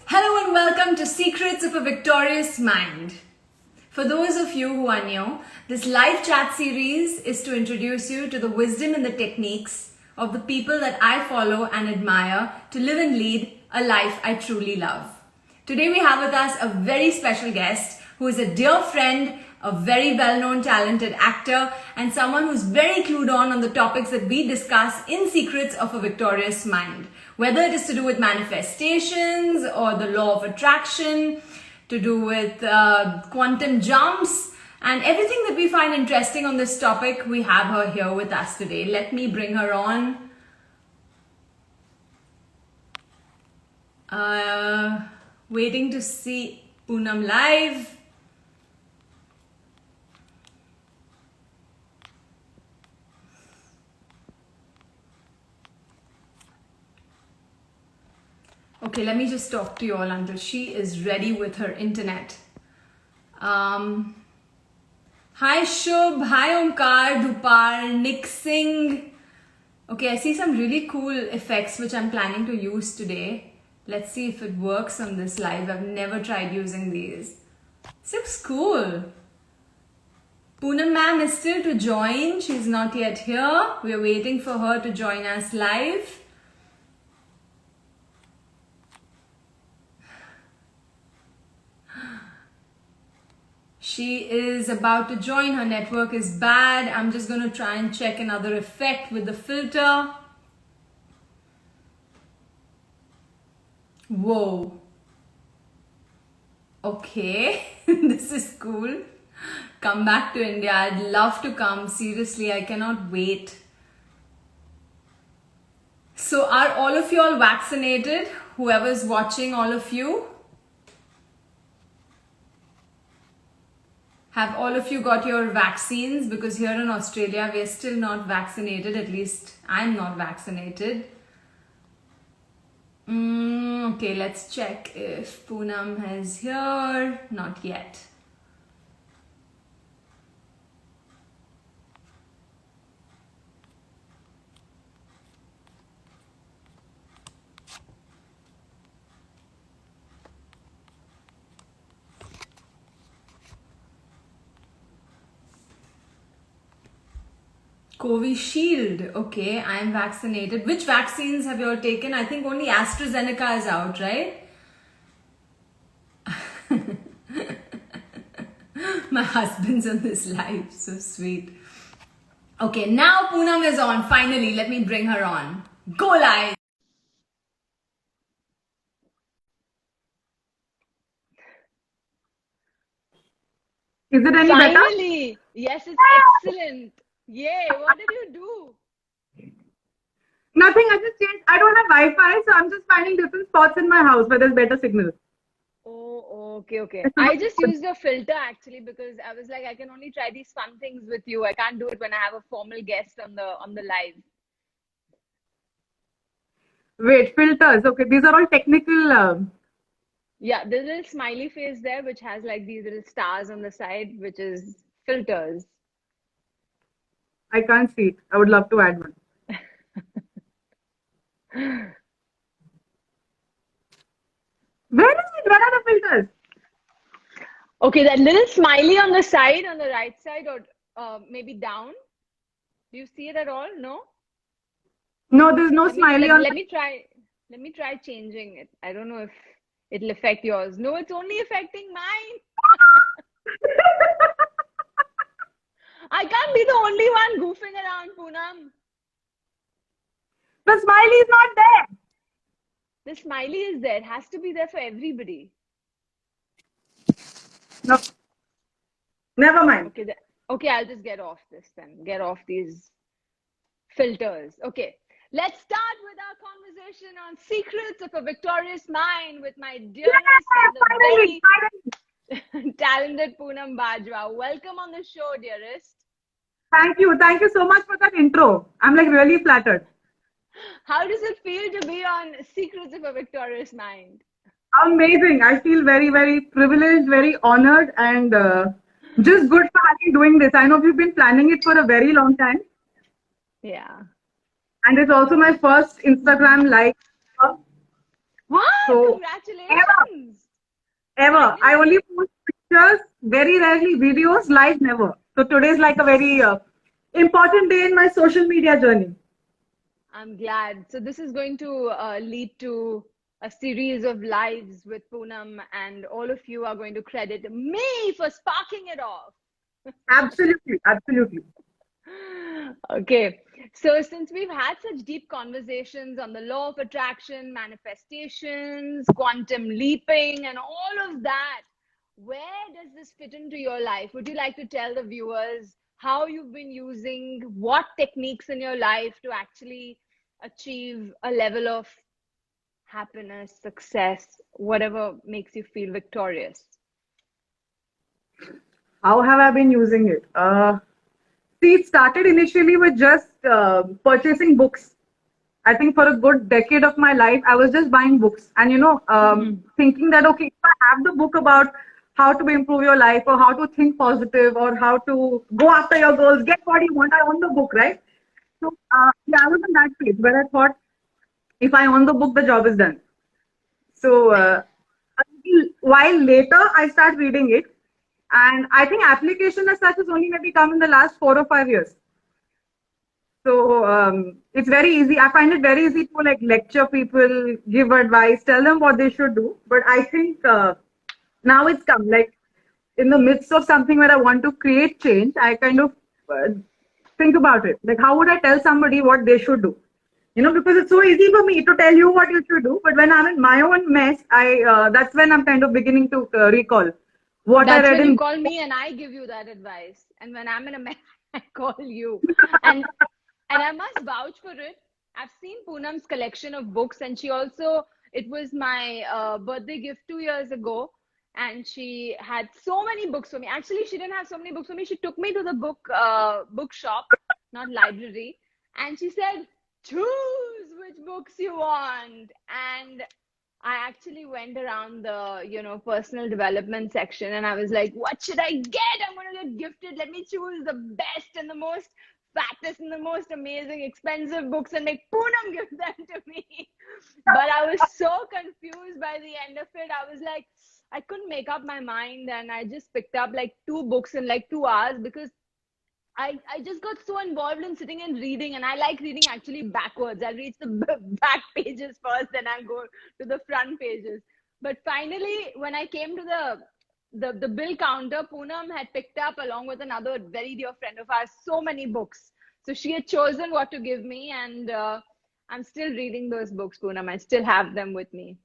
Hello and welcome to Secrets of a Victorious Mind. For those of you who are new, this live chat series is to introduce you to the wisdom and the techniques of the people that I follow and admire to live and lead a life I truly love. Today we have with us a very special guest who is a dear friend, a very well-known talented actor, and someone who's very clued on the topics that we discuss in Secrets of a Victorious Mind. Whether it is to do with manifestations or the law of attraction, to do with quantum jumps, and everything that we find interesting on this topic, we have her here with us today. Let me bring her on. Waiting to see Poonam live. Okay, let me just talk to you all until she is ready with her internet. Hi Shubh, hi Omkar, Dupar, Nick Singh. Okay, I see some really cool effects which I'm planning to use today. Let's see if it works on this live. I've never tried using these. This looks cool. Poonam ma'am is still to join. She's not yet here. We're waiting for her to join us live. She is about to join. Her network is bad. I'm just going to try and check another effect with the filter. Whoa. Okay. This is cool. Come back to India. I'd love to come. Seriously, I cannot wait. So are all of you all vaccinated? Whoever's watching, all of you? Have all of you got your vaccines? Because here in Australia, we are still not vaccinated. At least I'm not vaccinated. Okay, let's check if Poonam is here. Not yet. Covishield. Okay, I am vaccinated. Which vaccines have you all taken? I think only AstraZeneca is out, right? My husband's on this live. So sweet. Okay, now Poonam is on. Finally, let me bring her on. Go live. Is it any better? Finally! Yes, it's excellent. Yay! What did you do? Nothing. I just changed. I don't have Wi-Fi, so I'm just finding different spots in my house where there's better signal. Oh, okay. I just used a filter actually because I was like, I can only try these fun things with you. I can't do it when I have a formal guest on the live. Wait, filters. Okay, these are all technical. Yeah, there's a little smiley face there which has like these little stars on the side, which is filters. I can't see it. I would love to add one. Where is it? Where are the filters? Okay, that little smiley on the side, on the right side, or maybe down. Do you see it at all? No? No, there's no smiley on. Let me try changing it. I don't know if it'll affect yours. No, it's only affecting mine. I can't be the only one goofing around, Poonam. The smiley is not there. The smiley is there. It has to be there for everybody. No. Never mind. Okay, I'll just get off this then. Get off these filters. Okay. Let's start with our conversation on Secrets of a Victorious Mind with my dearest and the very talented Poonam Bajwa. Welcome on the show, dearest. Thank you. Thank you so much for that intro. I'm like really flattered. How does it feel to be on Secrets of a Victorious Mind? Amazing. I feel very, very privileged, very honored, and just good for having doing this. I know we've been planning it for a very long time. Yeah. And it's also my first Instagram live. Wow, So congratulations. ever. I only post pictures, very rarely videos, live never. So today is like a very important day in my social media journey. I'm glad. So this is going to lead to a series of lives with Poonam, and all of you are going to credit me for sparking it off. Absolutely, absolutely. Okay. So since we've had such deep conversations on the law of attraction, manifestations, quantum leaping, and all of that, where does this fit into your life? Would you like to tell the viewers how you've been using what techniques in your life to actually achieve a level of happiness, success, whatever makes you feel victorious? How have I been using it? See, it started initially with just purchasing books. I think for a good decade of my life, I was just buying books and, thinking that, okay, if I have the book about how to improve your life or how to think positive or how to go after your goals, get what you want, I own the book, right? So, yeah, I was in that phase where I thought if I own the book, the job is done. So, a little while later, I start reading it. And I think application as such has only maybe come in the last 4 or 5 years. So it's very easy. I find it very easy to like lecture people, give advice, tell them what they should do. But I think now it's come like in the midst of something where I want to create change, I kind of uh, think about it. Like, how would I tell somebody what they should do? Because it's so easy for me to tell you what you should do. But when I'm in my own mess, I that's when I'm kind of beginning to recall what I That's read when you in. call me and I give you that advice. And when I'm in a mess, I call you. And and I must vouch for it. I've seen Poonam's collection of books, and she also, it was my birthday gift 2 years ago, and she had so many books for me. Actually, she didn't have so many books for me. She took me to the bookshop, not library, and she said, choose which books you want. And I actually went around the personal development section, and I was like, what should I get? I'm going to get gifted. Let me choose the best and the most fattest and the most amazing, expensive books and make Poonam give them to me. But I was so confused by the end of it. I was like, I couldn't make up my mind, and I just picked up like 2 books in like 2 hours because I just got so involved in sitting and reading, and I like reading actually backwards. I'll read the back pages first, then I'll go to the front pages. But finally, when I came to the bill counter, Poonam had picked up along with another very dear friend of ours so many books. So she had chosen what to give me, and I'm still reading those books, Poonam. I still have them with me.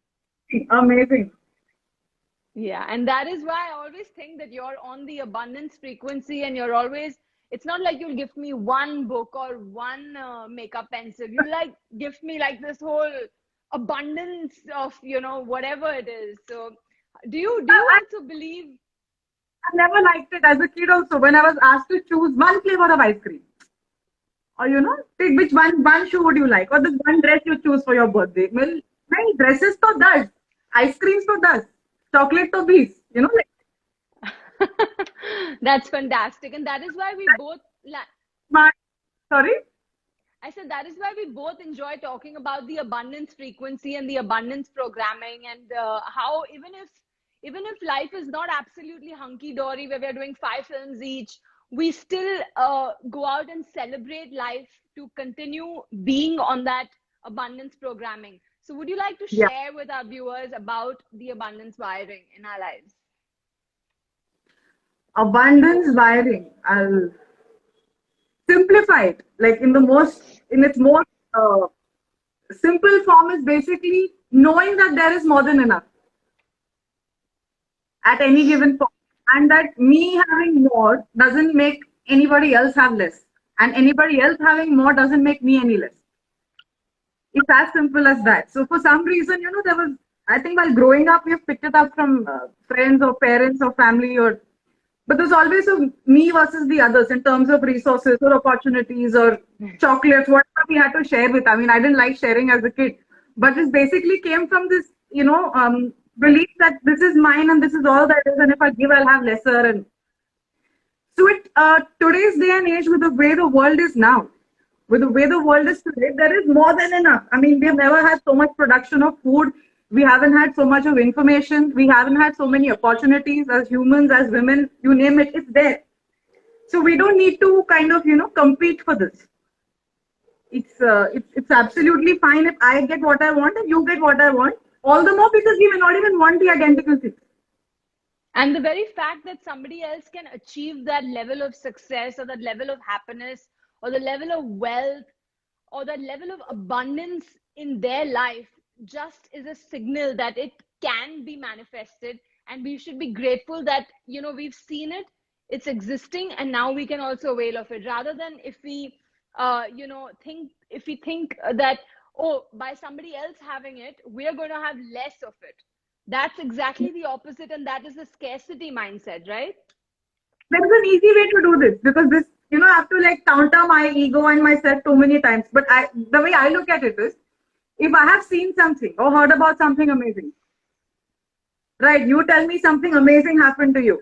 Amazing. Yeah, and that is why I always think that you're on the abundance frequency, and you're always, it's not like you'll gift me one book or one makeup pencil. You like gift me like this whole abundance of, whatever it is. So do you also believe? I never liked it as a kid also. When I was asked to choose one flavor of ice cream, or take which one shoe would you like, or this one dress you choose for your birthday. Well, nahi, dresses to 10, ice creams to 10, chocolate to 20. Like. That's fantastic. And that is why we both, Sorry? I said that is why we both enjoy talking about the abundance frequency and the abundance programming, and how even if life is not absolutely hunky dory where we're doing 5 films each, we still go out and celebrate life to continue being on that abundance programming. So would you like to Yeah. share with our viewers about the abundance wiring in our lives? Abundance wiring. I'll simplify it. Like in its most simple form is basically knowing that there is more than enough at any given point, and that me having more doesn't make anybody else have less, and anybody else having more doesn't make me any less. It's as simple as that. So for some reason, there was, I think while growing up, we've picked it up from friends or parents or family, but there's always a me versus the others in terms of resources or opportunities or chocolates, whatever we had to share with. I mean, I didn't like sharing as a kid, but this basically came from this, belief that this is mine and this is all that is, and if I give, I'll have lesser. And so today's day and age, with the way the world is now, with the way the world is today, there is more than enough. I mean, we have never had so much production of food. We haven't had so much of information. We haven't had so many opportunities as humans, as women, you name it, it's there. So we don't need to kind of, compete for this. It's absolutely fine if I get what I want and you get what I want. All the more because we may not even want the identical thing. And the very fact that somebody else can achieve that level of success or that level of happiness or the level of wealth or that level of abundance in their life just is a signal that it can be manifested. And we should be grateful that, we've seen it, it's existing, and now we can also avail of it, rather than if we think that, oh, by somebody else having it, we're going to have less of it. That's exactly the opposite, and that is the scarcity mindset, right? There is an easy way to do this, because this, I have to like counter my ego and myself too many times. But the way I look at it is, if I have seen something or heard about something amazing, right? You tell me something amazing happened to you.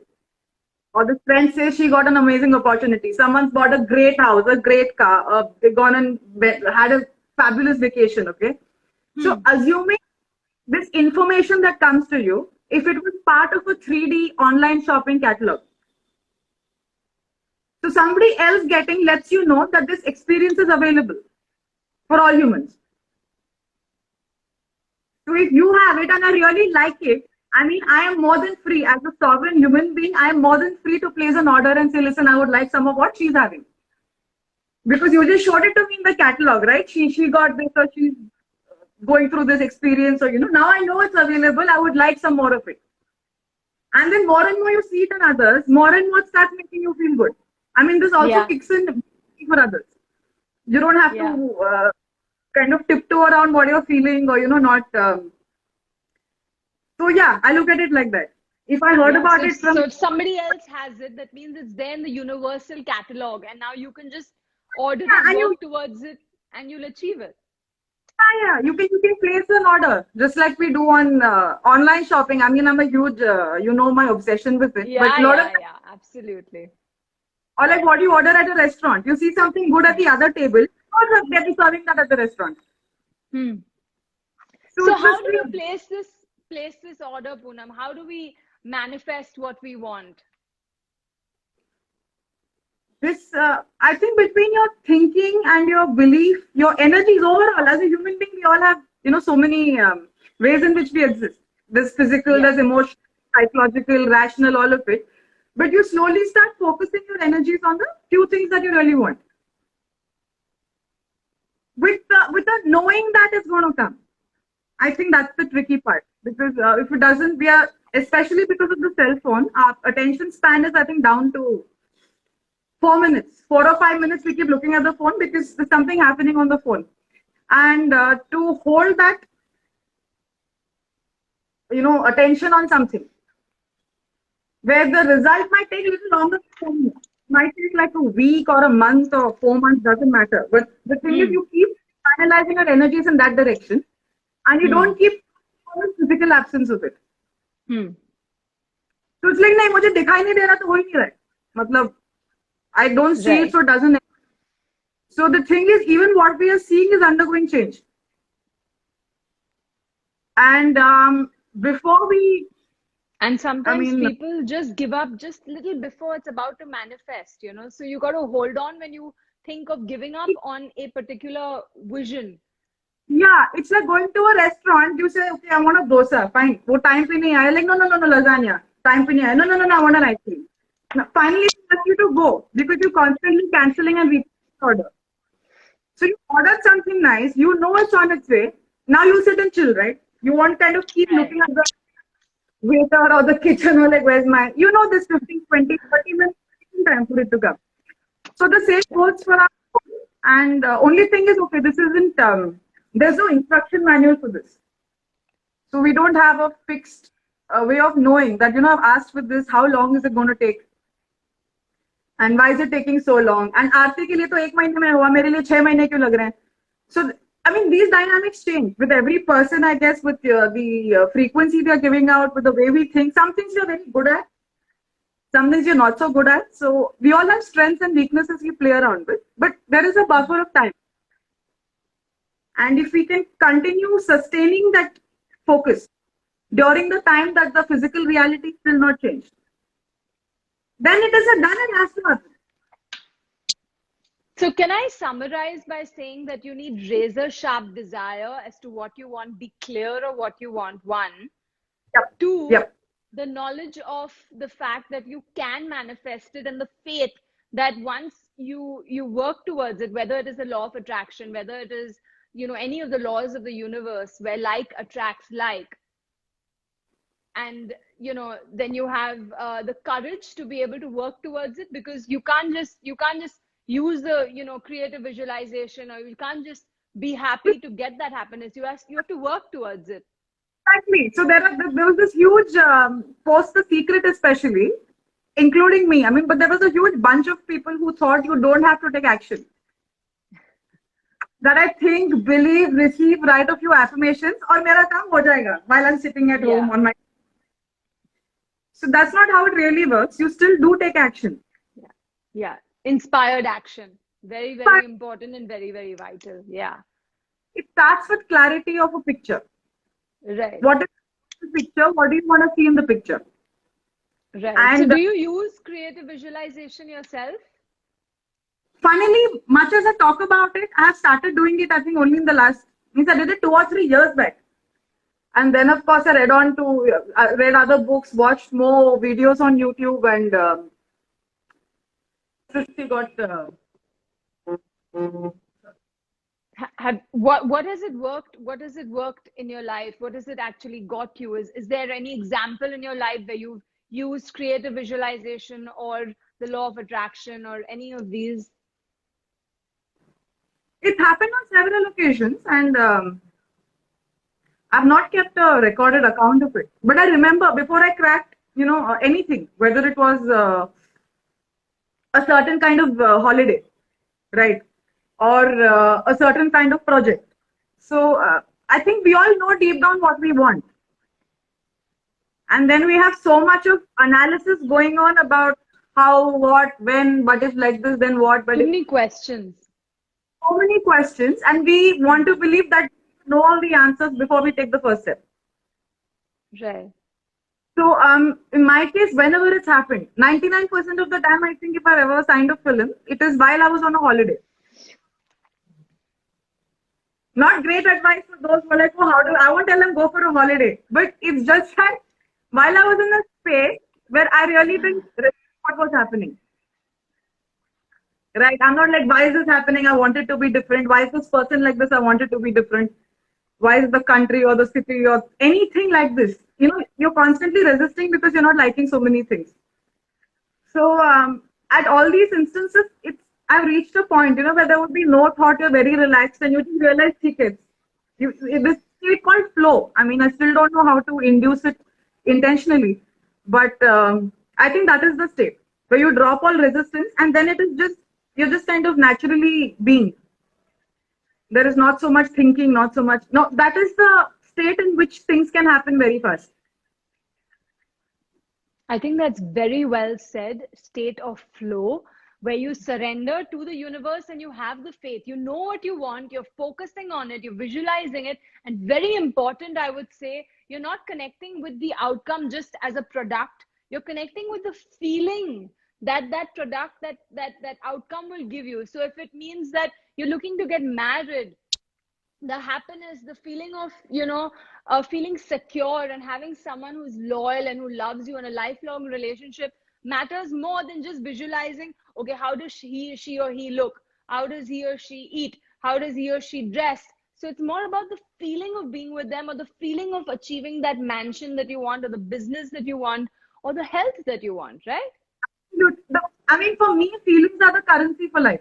Or the friend says she got an amazing opportunity. Someone's bought a great house, a great car, they've gone and had a fabulous vacation, okay? So assuming this information that comes to you, if it was part of a 3D online shopping catalog, so somebody else getting lets you know that this experience is available for all humans. So if you have it and I really like it, I mean, I am more than free as a sovereign human being. I am more than free to place an order and say, listen, I would like some of what she's having. Because you just showed it to me in the catalog, right? She got this, or she's going through this experience, or, now I know it's available. I would like some more of it. And then more and more you see it in others, more and more it starts making you feel good. I mean, this also kicks in for others. You don't have to kind of tiptoe around what you're feeling, or, not... So yeah, I look at it like that. If I heard about it from... So if somebody else has it, that means it's there in the universal catalog, and now you can just order it, work towards it, and you'll achieve it. Yeah, you can place an order, just like we do on online shopping. I mean, I'm a huge, my obsession with it. Yeah, absolutely. Or like what you order at a restaurant. You see something good at the other table, or they'll be serving that at the restaurant. So how do you place this order, Poonam? How do we manifest what we want? This, I think, between your thinking and your belief, your energies overall, as a human being, we all have, so many ways in which we exist. There's physical, there's emotional, psychological, rational, all of it. But you slowly start focusing your energies on the few things that you really want. With the knowing that it's going to come. I think that's the tricky part. Because if it doesn't, we are, especially because of the cell phone, our attention span is, I think, down to 4 minutes. 4 or 5 minutes we keep looking at the phone because there's something happening on the phone. And to hold that, attention on something, where the result might take a little longer, might take like a week or a month or 4 months, doesn't matter. But the thing is, you keep analyzing your energies in that direction, and you don't keep physical absence of it. So it's like, nahi, mujhe dikhai nahi de raha, to ho hi nahi raha. Matlab, I don't see it, so it doesn't. So the thing is, even what we are seeing is undergoing change. And before we... And sometimes people just give up just little before it's about to manifest, So you got to hold on when you think of giving up on a particular vision. Yeah, it's like going to a restaurant. You say, okay, I want a dosa. Fine. Wo time pe nahi aaya. Like, no, lasagna. Time pe nahi aaya. No, I want an ice cream. Now, finally, it's ask you to go because you're constantly cancelling and repeating order. So you ordered something nice. You know it's on its way. Now you sit and chill, right? You won't kind of keep looking at the waiter or the kitchen or like, where's my... this 15, 20, 30 minutes time for it to come. So the same goes for our... And only thing is, okay, this isn't... there's no instruction manual for this. So we don't have a fixed way of knowing that, I've asked for this, how long is it going to take? And why is it taking so long? And Aarti ke liye to 1 mahine mein hua, mere liye 6 mahine kyun lag rahe hain? So, I mean, these dynamics change with every person, I guess, with the frequency they are giving out, with the way we think. Some things you're very good at, some things you're not so good at. So we all have strengths and weaknesses we play around with, but there is a buffer of time. And if we can continue sustaining that focused during the time that the physical reality still not changed, then it is a done, it has to happen. So can I summarize by saying that you need razor sharp desire as to what you want, be clear of what you want, one. Yep. Two, Yep. the knowledge of the fact that you can manifest it, and the faith that once you work towards it, whether it is the law of attraction, whether it is, you know, any of the laws of the universe where like attracts like, and you know, then you have the courage to be able to work towards it, because you can't just use the, you know, creative visualization, or you can't just be happy to get that happiness. You have to work towards it. Exactly. So there was this huge post The Secret, especially, including me. I mean, but there was a huge bunch of people who thought you don't have to take action. That I think, believe, receive, write a few affirmations, or mera kaam ho jayega while I'm sitting at home on my. So that's not how it really works. You still do take action. Yeah. Inspired action. Very, very important and very, very vital. Yeah. It starts with clarity of a picture. Right. What is the picture? What do you want to see in the picture? Right. And so do you use creative visualization yourself? Funnily, much as I talk about it, I have started doing it, I think, only in the last, means I did it 2 or 3 years back. And then, of course, I read other books, watched more videos on YouTube, and Srishti got. What has it worked? What has it worked in your life? What has it actually got you? Is there any example in your life where you've used creative visualization or the law of attraction or any of these? It happened on several occasions, and I've not kept a recorded account of it. But I remember before I cracked, you know, anything, whether it was a certain kind of holiday, right, or a certain kind of project. So I think we all know deep down what we want. And then we have so much of analysis going on about how, what, when, but if like this, then what, but Too many questions. So many questions, and we want to believe that we know all the answers before we take the first step. Right. So in my case, whenever it's happened, 99% of the time, I think if I've ever signed a film, it is while I was on a holiday. Not great advice for those who are like, oh, I won't tell them go for a holiday. But it's just that while I was in a space where I really didn't realize what was happening. Right? I'm not like, why is this happening? I want it to be different. Why is this person like this? I want it to be different. Why is the country or the city or anything like this? You know, you're constantly resisting because you're not liking so many things. So at all these instances, I've reached a point, you know, where there would be no thought. You're very relaxed, and you just realize, this state called flow. I mean, I still don't know how to induce it intentionally, but I think that is the state where you drop all resistance, and then it is just, you're just kind of naturally being. There is not so much thinking, not so much. No, that is the state in which things can happen very fast. I think that's very well said. State of flow, where you surrender to the universe and you have the faith. You know what you want, you're focusing on it, you're visualizing it. And very important, I would say, you're not connecting with the outcome just as a product. You're connecting with the feeling that product, that outcome will give you. So if it means that you're looking to get married, the happiness, the feeling of, you know, feeling secure and having someone who's loyal and who loves you in a lifelong relationship matters more than just visualizing, okay, how does she or he look? How does he or she eat? How does he or she dress? So it's more about the feeling of being with them, or the feeling of achieving that mansion that you want, or the business that you want, or the health that you want, right? I mean, for me, feelings are the currency for life.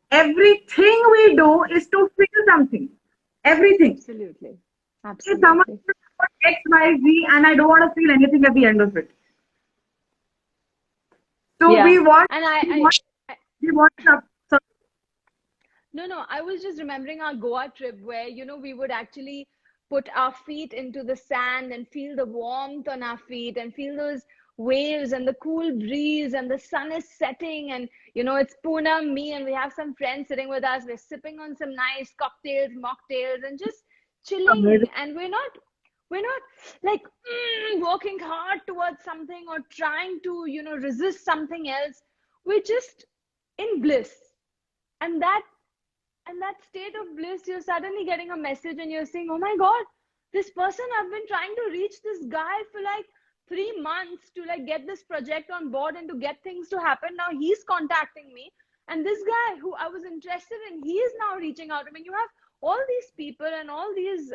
Everything we do is to feel something. Everything. Absolutely. If someone says X, Y, Z, and I don't want to feel anything at the end of it. So yeah. we want. And we want. No, I was just remembering our Goa trip where, you know, we would actually put our feet into the sand and feel the warmth on our feet and feel those waves and the cool breeze, and the sun is setting, and, you know, it's Poonam, me, and we have some friends sitting with us. We're sipping on some nice cocktails, mocktails, and just chilling, Amazing. and we're not like working hard towards something or trying to, you know, resist something else. We're just in bliss. And that state of bliss, you're suddenly getting a message and you're saying, oh my God, this person, I've been trying to reach this guy for like 3 months to like get this project on board and to get things to happen. Now he's contacting me. And this guy who I was interested in, he is now reaching out to me. You have all these people and all these,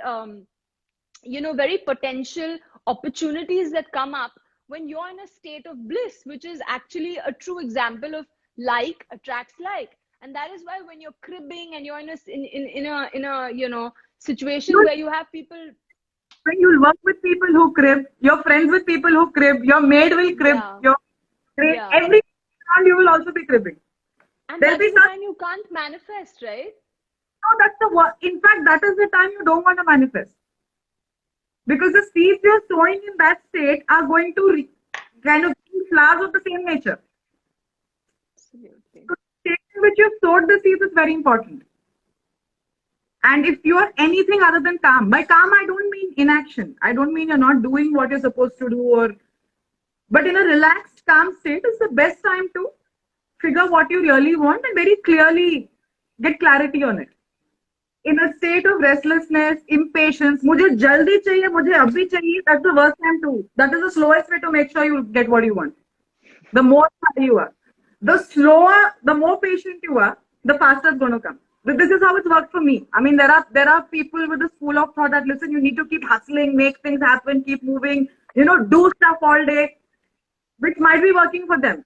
you know, very potential opportunities that come up when you're in a state of bliss, which is actually a true example of like attracts like. And that is why when you're cribbing and you're in a you know, situation where you have people, When you work with people who crib, you're friends with people who crib, your maid will crib, Yeah. your Yeah. every around you will also be cribbing. and There'll that's be the some, time you can't manifest, right? no, that's the work. In fact, that is the time you don't want to manifest. Because the seeds you're sowing in that state are going to kind of be flowers of the same nature. Absolutely. So the state in which you've sowed the seeds is very important. And if you are anything other than calm, by calm I don't mean inaction. I don't mean you're not doing what you're supposed to do, but in a relaxed, calm state is the best time to figure what you really want and very clearly get clarity on it. In a state of restlessness, impatience, मुझे जल्दी चाहिए, मुझे अभी चाहिए, that's the worst time to. That is the slowest way to make sure you get what you want. The more slow you are, the slower, the more patient you are, the faster it's going to come. But this is how it's worked for me. I mean, there are people with the school of thought that listen, you need to keep hustling, make things happen, keep moving, you know, do stuff all day, which might be working for them.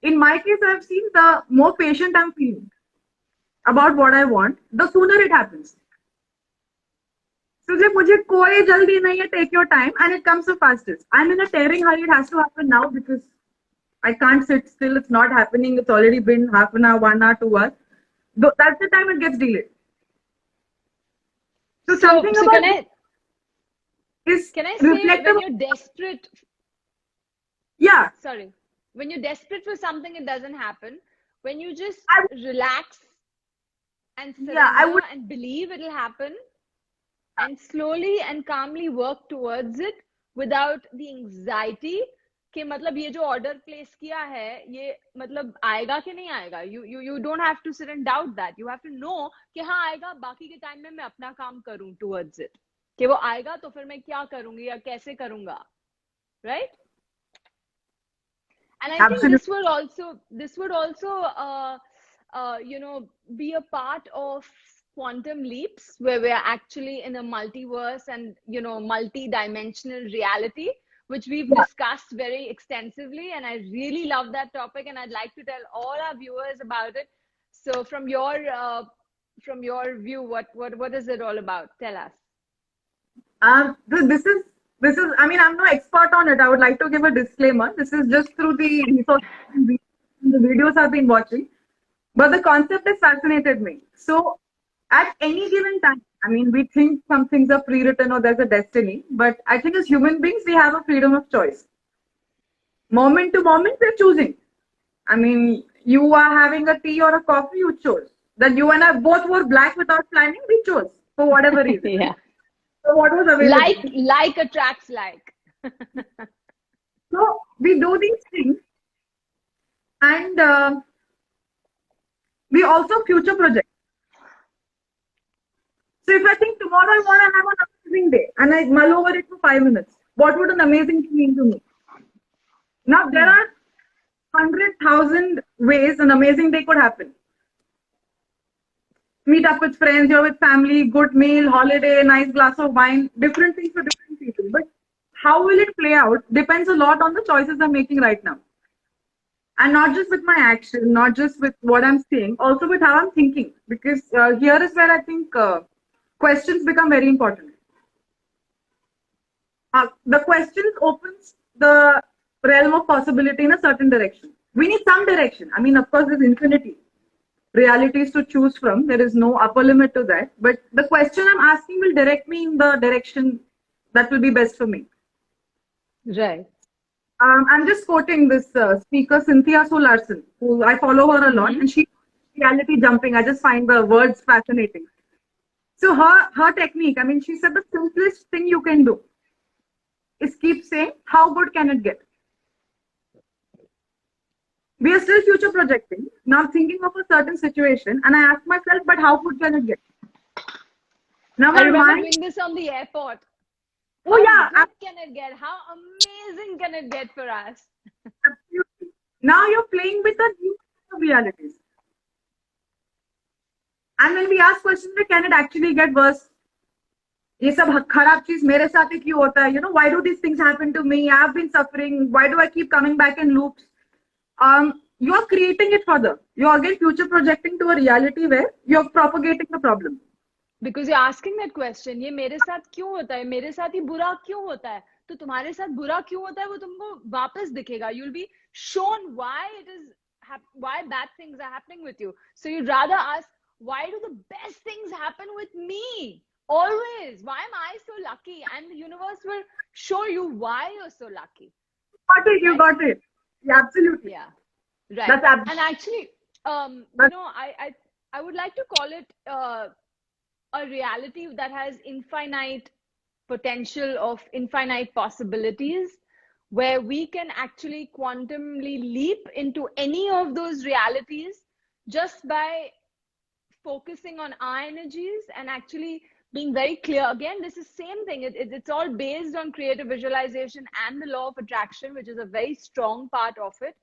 In my case, I've seen the more patient I'm feeling about what I want, the sooner it happens. So जब मुझे कोई जल्दी नहीं है, take your time, and it comes the fastest. I'm in a tearing hurry. It has to happen now because I can't sit still. It's not happening. It's already been half an hour, 1 hour, 2 hours. That's the time it gets delayed. So something So about can I say reflective. when you're desperate, Yeah, sorry, when you're desperate for something, it doesn't happen. When you just I- relax and surrender Yeah, I would- and believe it'll happen and slowly and calmly work towards it without the anxiety कि मतलब ये जो order place किया है ये मतलब आएगा कि नहीं आएगा. You don't have to sit and doubt that. You have to know कि हाँ आएगा, बाकी के time में मैं अपना काम करूँ towards it. कि वो आएगा तो फिर मैं क्या करूँगी या कैसे करूँगा, right? And I think this would also you know, be a part of quantum leaps where we're actually in a multiverse and, you know, multi-dimensional reality, which we've discussed very extensively. And I really love that topic and I'd like to tell all our viewers about it. So from your view, what is it all about? Tell us. This is, I mean, I'm no expert on it. I would like to give a disclaimer. This is just through the resources the videos I've been watching. But the concept has fascinated me. So at any given time, I mean, we think some things are pre-written or there's a destiny, but I think as human beings, we have a freedom of choice. Moment to moment, we're choosing. I mean, you are having a tea or a coffee, you chose. That you and I both were black without planning, we chose for whatever reason. Yeah. So what was available? Like attracts like. So we do these things and we also future project. So if I think tomorrow I want to have an amazing day and I mull over it for 5 minutes, what would an amazing thing mean to me? Now there are 100,000 ways an amazing day could happen. Meet up with friends, you're with family, good meal, holiday, nice glass of wine, different things for different people. But how will it play out depends a lot on the choices I'm making right now. And not just with my action, not just with what I'm saying, also with how I'm thinking. Because here is where I think questions become very important. The questions opens the realm of possibility in a certain direction. We need some direction. I mean, of course, there's infinity realities to choose from. There is no upper limit to that. But the question I'm asking will direct me in the direction that will be best for me. Right. I'm just quoting this speaker, Cynthia Sue Larson, who I follow her a lot, and she's reality jumping. I just find the words fascinating. So her technique, I mean, she said the simplest thing you can do is keep saying, how good can it get? We are still future projecting, now thinking of a certain situation, and I ask myself, but how good can it get? Now I my remember mind, doing this on the airport. oh How yeah, good can it get? How amazing can it get for us? absolutely. Now you're playing with the new set of realities. And when we ask questions, can it actually get worse? ये सब खराब चीज मेरे साथ ही क्यों होता है? You know, why do these things happen to me? I've been suffering. Why do I keep coming back in loops? You are creating it further. You're again future projecting to a reality where you're propagating the problem. Because you're asking that question, ये मेरे साथ क्यों होता है, मेरे साथ ही बुरा क्यों होता है, तो तुम्हारे साथ बुरा क्यों होता है वो तुमको वापस दिखेगा. You'll be shown why why bad things are happening with you. So you'd rather ask, why do the best things happen with me always? Why am I so lucky? And the universe will show you why you're so lucky. Got it. You got it. Yeah, absolutely. Yeah, right. That's And actually, you know, I would like to call it a reality that has infinite potential of infinite possibilities, where we can actually quantumly leap into any of those realities just by focusing on our energies and actually being very clear. Again, this is same thing. It's all based on creative visualization and the law of attraction, which is a very strong part of it,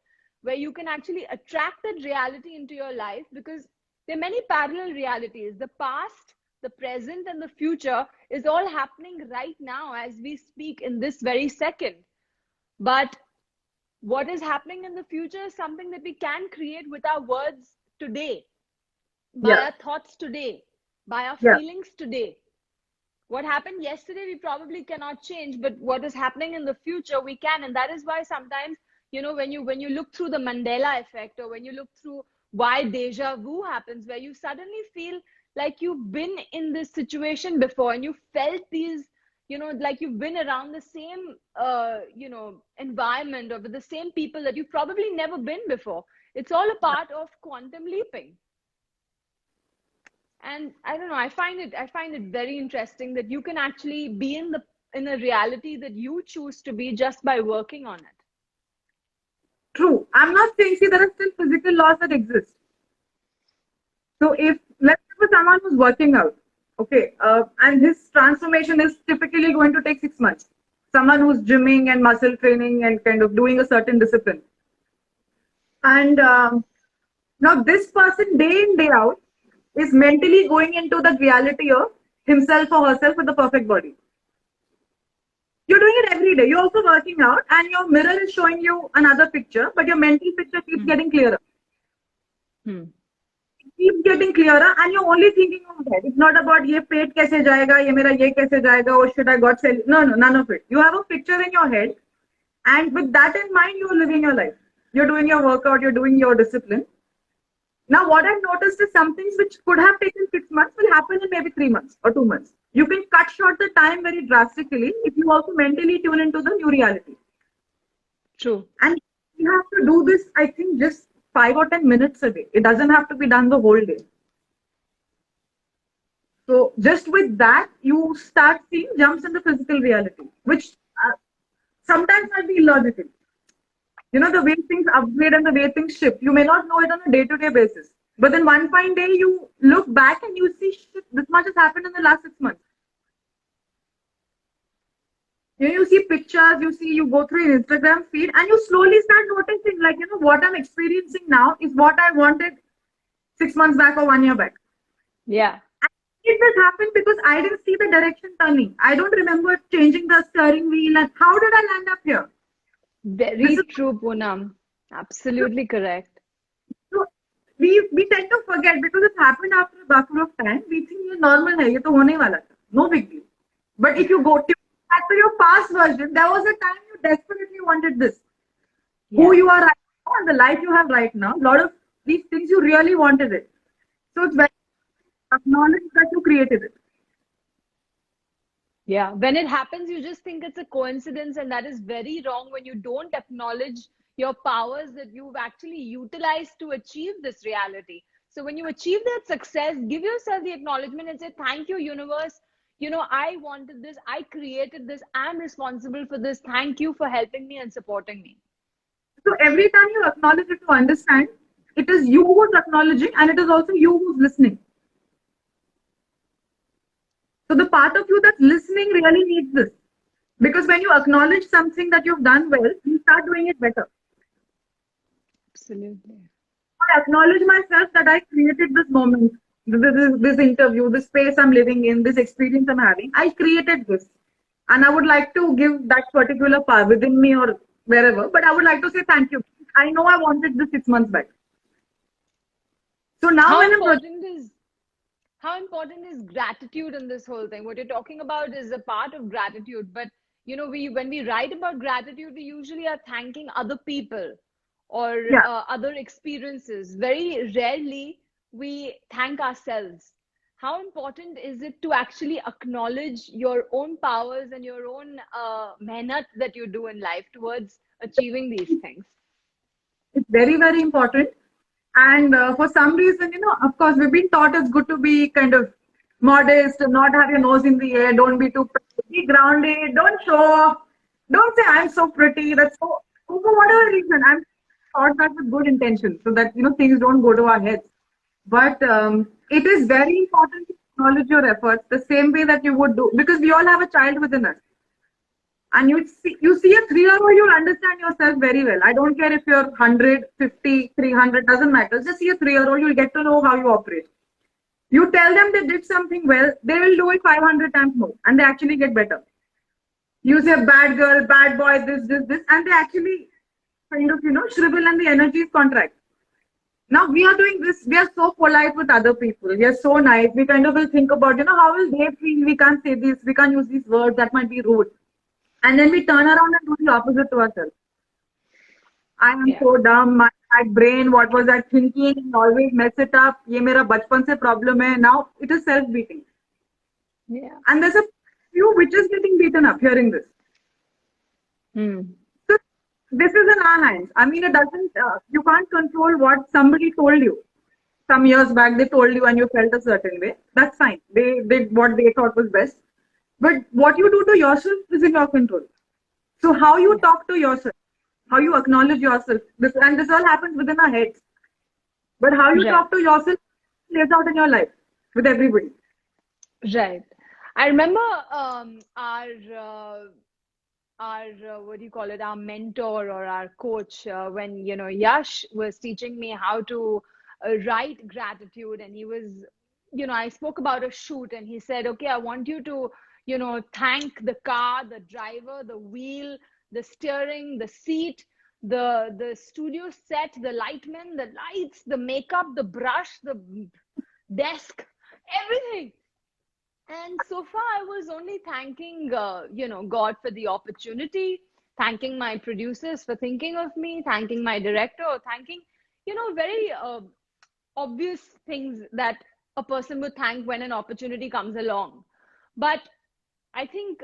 where you can actually attract that reality into your life, because there are many parallel realities. The past, the present, and the future is all happening right now as we speak in this very second. But what is happening in the future is something that we can create with our words today, by our thoughts today, by our feelings today. What happened yesterday, we probably cannot change, but what is happening in the future, we can. And that is why sometimes, you know, when you look through the Mandela effect, or when you look through why deja vu happens, where you suddenly feel like you've been in this situation before, and you felt these, you know, like you've been around the same, you know, environment, or with the same people that you've probably never been before. It's all a part of quantum leaping. And I don't know, I find it very interesting that you can actually be in a reality that you choose to be just by working on it. True. I'm not saying, see, there are still physical laws that exist. So if, let's say for someone who's working out, okay, and his transformation is typically going to take 6 months. Someone who's gymming and muscle training and kind of doing a certain discipline. And now this person, day in, day out, is mentally going into that reality of himself or herself with the perfect body. You're doing it every day. You're also working out, and your mirror is showing you another picture, but your mental picture keeps getting clearer. It keeps getting clearer, and you're only thinking of that. It's not about ye pet kaise jayega, ye mera ye kaise jayega, or should I got sell? No, none of it. You have a picture in your head, and with that in mind, you're living your life. You're doing your workout, you're doing your discipline. Now, what I've noticed is some things which could have taken 6 months will happen in maybe 3 months or 2 months. You can cut short the time very drastically if you also mentally tune into the new reality. True. And you have to do this, I think, just 5 or 10 minutes a day. It doesn't have to be done the whole day. So just with that, you start seeing jumps in the physical reality, which sometimes might be illogical. You know, the way things upgrade and the way things shift, you may not know it on a day-to-day basis. But then one fine day, you look back and you see, shit, this much has happened in the last 6 months. You see pictures, you go through your Instagram feed, and you slowly start noticing, like, you know, what I'm experiencing now is what I wanted 6 months back or 1 year back. Yeah. And it just happened because I didn't see the direction turning. I don't remember changing the steering wheel, and how did I land up here? Very true, Poonam. Absolutely correct. So we tend to forget because it happened after a buffer of time. We think it's normal hai, ye to hone wala tha. No big deal. But if you go back to your past version, there was a time you desperately wanted this. Yeah. Who you are right now and the life you have right now, a lot of these things you really wanted it. So it's very acknowledge that you created it. Yeah, when it happens, you just think it's a coincidence, and that is very wrong when you don't acknowledge your powers that you've actually utilized to achieve this reality. So when you achieve that success, give yourself the acknowledgement and say, thank you, universe. You know, I wanted this, I created this, I'm responsible for this. Thank you for helping me and supporting me. So every time you acknowledge it to understand, it is you who's acknowledging and it is also you who's listening. So the part of you that's listening really needs this. Because when you acknowledge something that you've done well, you start doing it better. Absolutely. I acknowledge myself that I created this moment, this interview, this space I'm living in, this experience I'm having. I created this. And I would like to give that particular power within me or wherever, but I would like to say thank you. I know I wanted this 6 months back. So now How when important is gratitude in this whole thing? What you're talking about is a part of gratitude, but you know, when we write about gratitude, we usually are thanking other people or yeah, other experiences. Very rarely we thank ourselves. How important is it to actually acknowledge your own powers and your own mehnat that you do in life towards achieving these things? it's very, very important. And for some reason, of course, we've been taught it's good to be kind of modest, not have your nose in the air, don't be too pretty, grounded, don't show off, don't say I'm so pretty. That's so, for whatever reason, I'm taught that with good intention, so that things don't go to our heads. But it is very important to acknowledge your efforts the same way that you would do, because we all have a child within us. And you see a 3-year-old, you'll understand yourself very well. I don't care if you're 100, 50, 300, doesn't matter. Just see a 3-year-old, you'll get to know how you operate. You tell them they did something well, they will do it 500 times more and they actually get better. You say bad girl, bad boy, this, and they actually kind of, shrivel and the energy is contract. Now we are doing this, we are so polite with other people. We are so nice. We kind of will think about, how will they feel? We can't say this, we can't use these words, that might be rude. And then we turn around and do the opposite to ourselves. I am so dumb, my brain, what was I thinking? Always mess it up. Ye mera bachpan se problem hai. Now it is self-beating. Yeah. And there's a few which is getting beaten up hearing this. So this is in our hands. I mean, it doesn't, you can't control what somebody told you. Some years back, they told you and you felt a certain way. That's fine. They did what they thought was best. But what you do to yourself is in your control. So how you talk to yourself, how you acknowledge yourself, this all happens within our heads. But how you talk to yourself plays out in your life with everybody. Right. I remember our what do you call it? Our mentor or our coach when Yash was teaching me how to write gratitude, and he was, I spoke about a shoot, and he said, okay, I want you to thank the car, the driver, the wheel, the steering, the seat, the studio set, the lightman, the lights, the makeup, the brush, the desk, everything. And so far, I was only thanking, God for the opportunity, thanking my producers for thinking of me, thanking my director, thanking, very obvious things that a person would thank when an opportunity comes along. But I think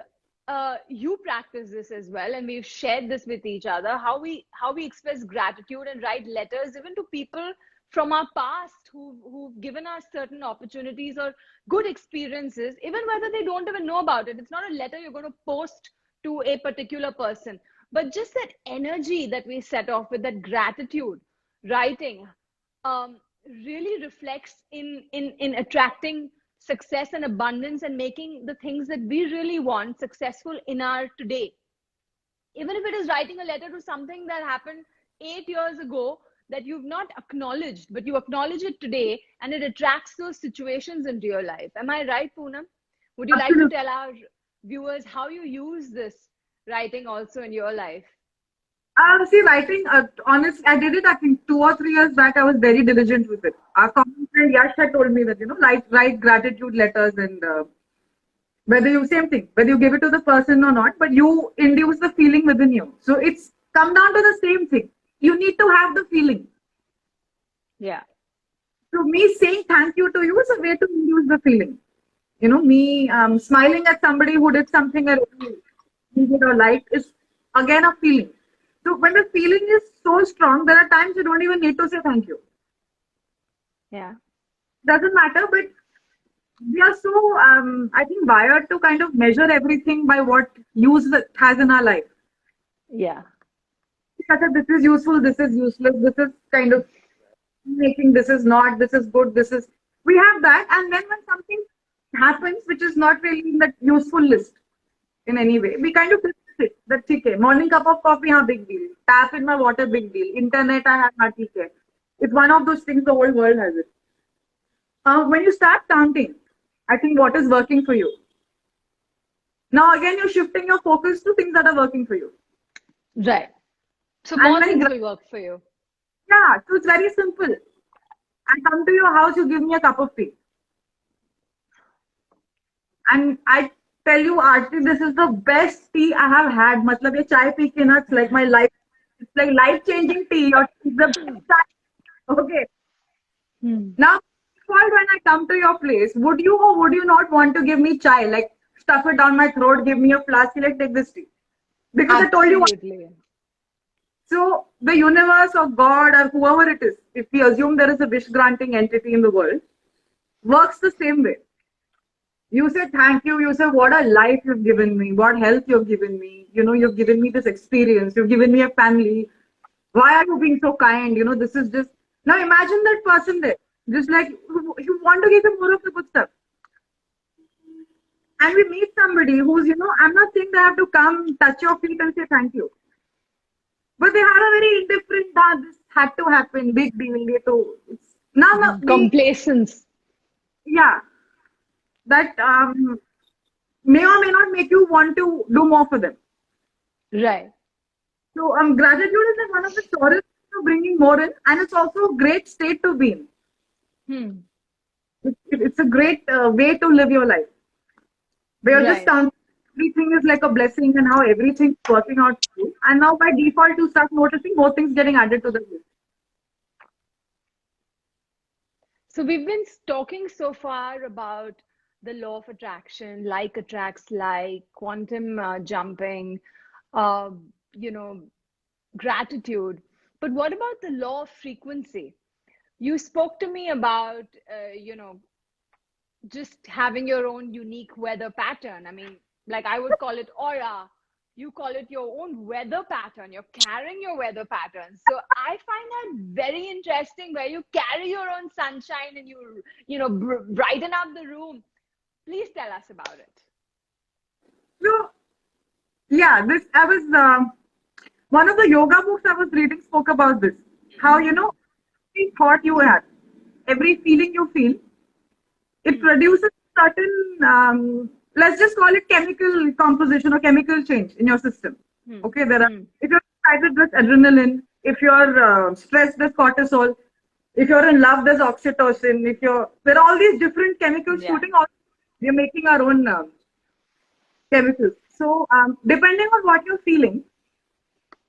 you practice this as well, and we've shared this with each other, how we express gratitude and write letters even to people from our past who've given us certain opportunities or good experiences, even whether they don't even know about it. It's not a letter you're going to post to a particular person, but just that energy that we set off with, that gratitude writing really reflects in attracting success and abundance and making the things that we really want successful in our today. Even if it is writing a letter to something that happened 8 years ago that you've not acknowledged, but you acknowledge it today, and it attracts those situations into your life. Am I right, Poonam? Would you like to tell our viewers how you use this writing also in your life? See, writing, honestly, I did it, I think 2 or 3 years back. I was very diligent with it. Our common friend Yash had told me that, write gratitude letters, and whether you give it to the person or not, but you induce the feeling within you. So it's come down to the same thing. You need to have the feeling. Yeah. So me saying thank you to you is a way to induce the feeling. Me smiling at somebody who did something I really needed or liked is again a feeling. So when the feeling is so strong, there are times you don't even need to say thank you. Yeah. Doesn't matter, but we are so, I think, wired to kind of measure everything by what use it has in our life. Yeah. Such as this is useful, this is useless, this is kind of making, this is not, this is good, this is. We have that, and then when something happens which is not really in that useful list in any way, we kind of dismiss it. That's okay. Morning cup of coffee, हाँ, big deal. Tap in my water, big deal. Internet, I have, हाँ, ठीक है. It's one of those things the whole world has it. When you start counting, I think what is working for you. Now again, you're shifting your focus to things that are working for you. Right. So And more when things will work for you. Yeah, so it's very simple. I come to your house, you give me a cup of tea. And I tell you, Aarti, this is the best tea I have had. Matlab, ye chai pee ke na, it's like my life. It's like life-changing tea. Your tea is the best chai. Okay. Now, default when I come to your place, would you or would you not want to give me chai? Like, stuff it down my throat, give me a flask, like, take this tea. Because I told you what. Absolutely. So the universe or God or whoever it is, if we assume there is a wish granting entity in the world, works the same way. You say thank you, you say what a life you've given me, what health you've given me, you've given me this experience, you've given me a family. Why are you being so kind? This is just. Now imagine that person there, just like you want to give him more of the good stuff. And we meet somebody who's, I'm not saying they have to come, touch your feet and say thank you. But they had a very indifferent, this had to happen, big deal. It's now, Complacence. yeah, that may or may not make you want to do more for them. Right. So gratitude is like one of the surest of bringing more in, and it's also a great state to be in. It's a great way to live your life. Where Right. just counting everything is like a blessing and how everything's working out for you. And now by default you start noticing more things getting added to the list. So we've been talking so far about the law of attraction, like attracts like, quantum jumping, uh, gratitude. But what about the law of frequency? You spoke to me about, just having your own unique weather pattern. I mean, like I would call it aura. You call it your own weather pattern. You're carrying your weather pattern. So I find that very interesting where you carry your own sunshine and brighten up the room. Please tell us about it. So, yeah, I was, one of the yoga books I was reading spoke about this. How, every thought you have, every feeling you feel, it produces certain, let's just call it chemical composition or chemical change in your system. Okay, if you're excited, there's adrenaline. If you're stressed, there's cortisol. If you're in love, there's oxytocin. There are all these different chemicals shooting out. We're making our own chemicals. So, depending on what you're feeling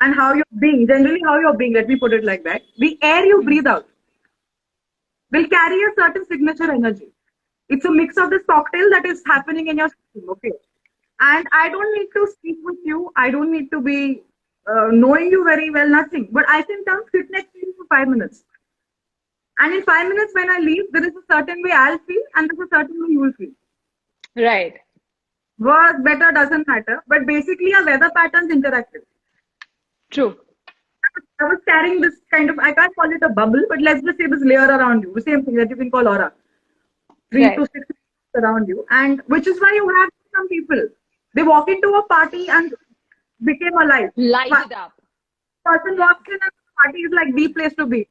and how you're being, generally how you're being, let me put it like that, the air you breathe out will carry a certain signature energy. It's a mix of this cocktail that is happening in your system, okay? And I don't need to speak with you. I don't need to be knowing you very well, nothing. But I can come sit next to you for 5 minutes. And in 5 minutes when I leave, there is a certain way I'll feel and there's a certain way you will feel. Right. Worse, better, doesn't matter. But basically, our weather patterns interactive. True. I was carrying this kind of, I can't call it a bubble, but let's just say this layer around you. The same thing that you can call aura. 3 to 6 around you. And which is why you have some people. They walk into a party and became alive. Light it up. Person walks in and the party is like the place to be.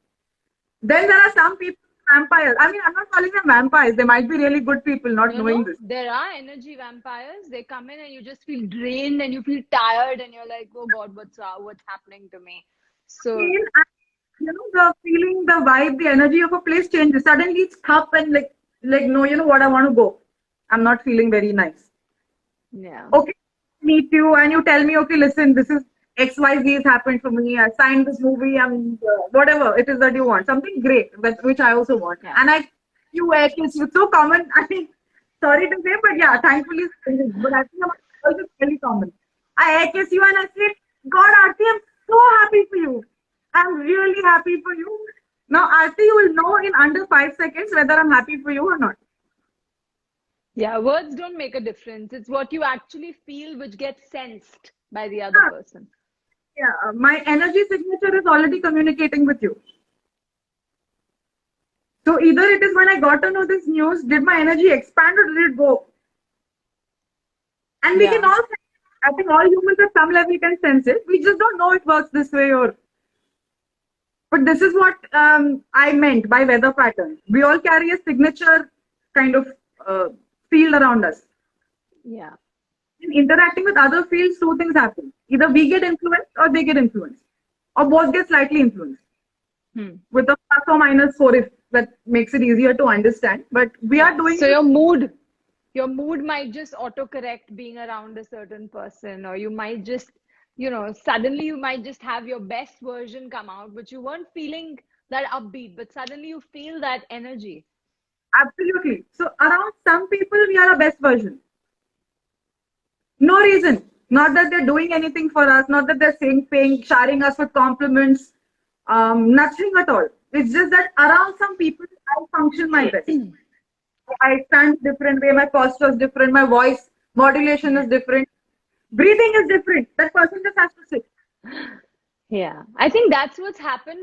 Then there are some people, vampires. I mean, I'm not calling them vampires. They might be really good people, not knowing this. There are energy vampires. They come in and you just feel drained and you feel tired and you're like, oh God, what's happening to me? So, the feeling, the vibe, the energy of a place changes. Suddenly it's tough and like no, you know what, I want to go. I'm not feeling very nice. Yeah. Okay, meet you and you tell me, okay, listen, this is XYZ has happened for me. I signed this movie and whatever it is that you want. Something great, which I also want. Yeah. And it's so common. I mean, sorry to say, but yeah, thankfully, but I think it's really common. I kiss you and I say, God, Aarti, I'm so happy for you. I'm really happy for you. Now, Aarti, you will know in under 5 seconds whether I'm happy for you or not. Yeah, words don't make a difference. It's what you actually feel which gets sensed by the other Ah, person. yeah, my energy signature is already communicating with you. So either it is when I got to know this news, did my energy expand or did it go? And we can Yeah. all, I think all humans at some level can sense it. We just don't know it works this way or. But this is what I meant by weather pattern. We all carry a signature kind of uh, field around us. Yeah. In interacting with other fields, two things happen. Either we get influenced or they get influenced. Or both get slightly influenced. Hmm. With a plus or minus 4 if that makes it easier to understand. But we are doing So this. your mood might just autocorrect being around a certain person, or you might just, suddenly you might just have your best version come out, but you weren't feeling that upbeat, but suddenly you feel that energy. Absolutely. So around some people, we are our best version. No reason. Not that they're doing anything for us, not that they're saying, paying, showering us with compliments, nothing at all. It's just that around some people, I function my best. I stand different way, my posture is different, my voice modulation is different, breathing is different. That person just has to sit. Yeah, I think that's what's happened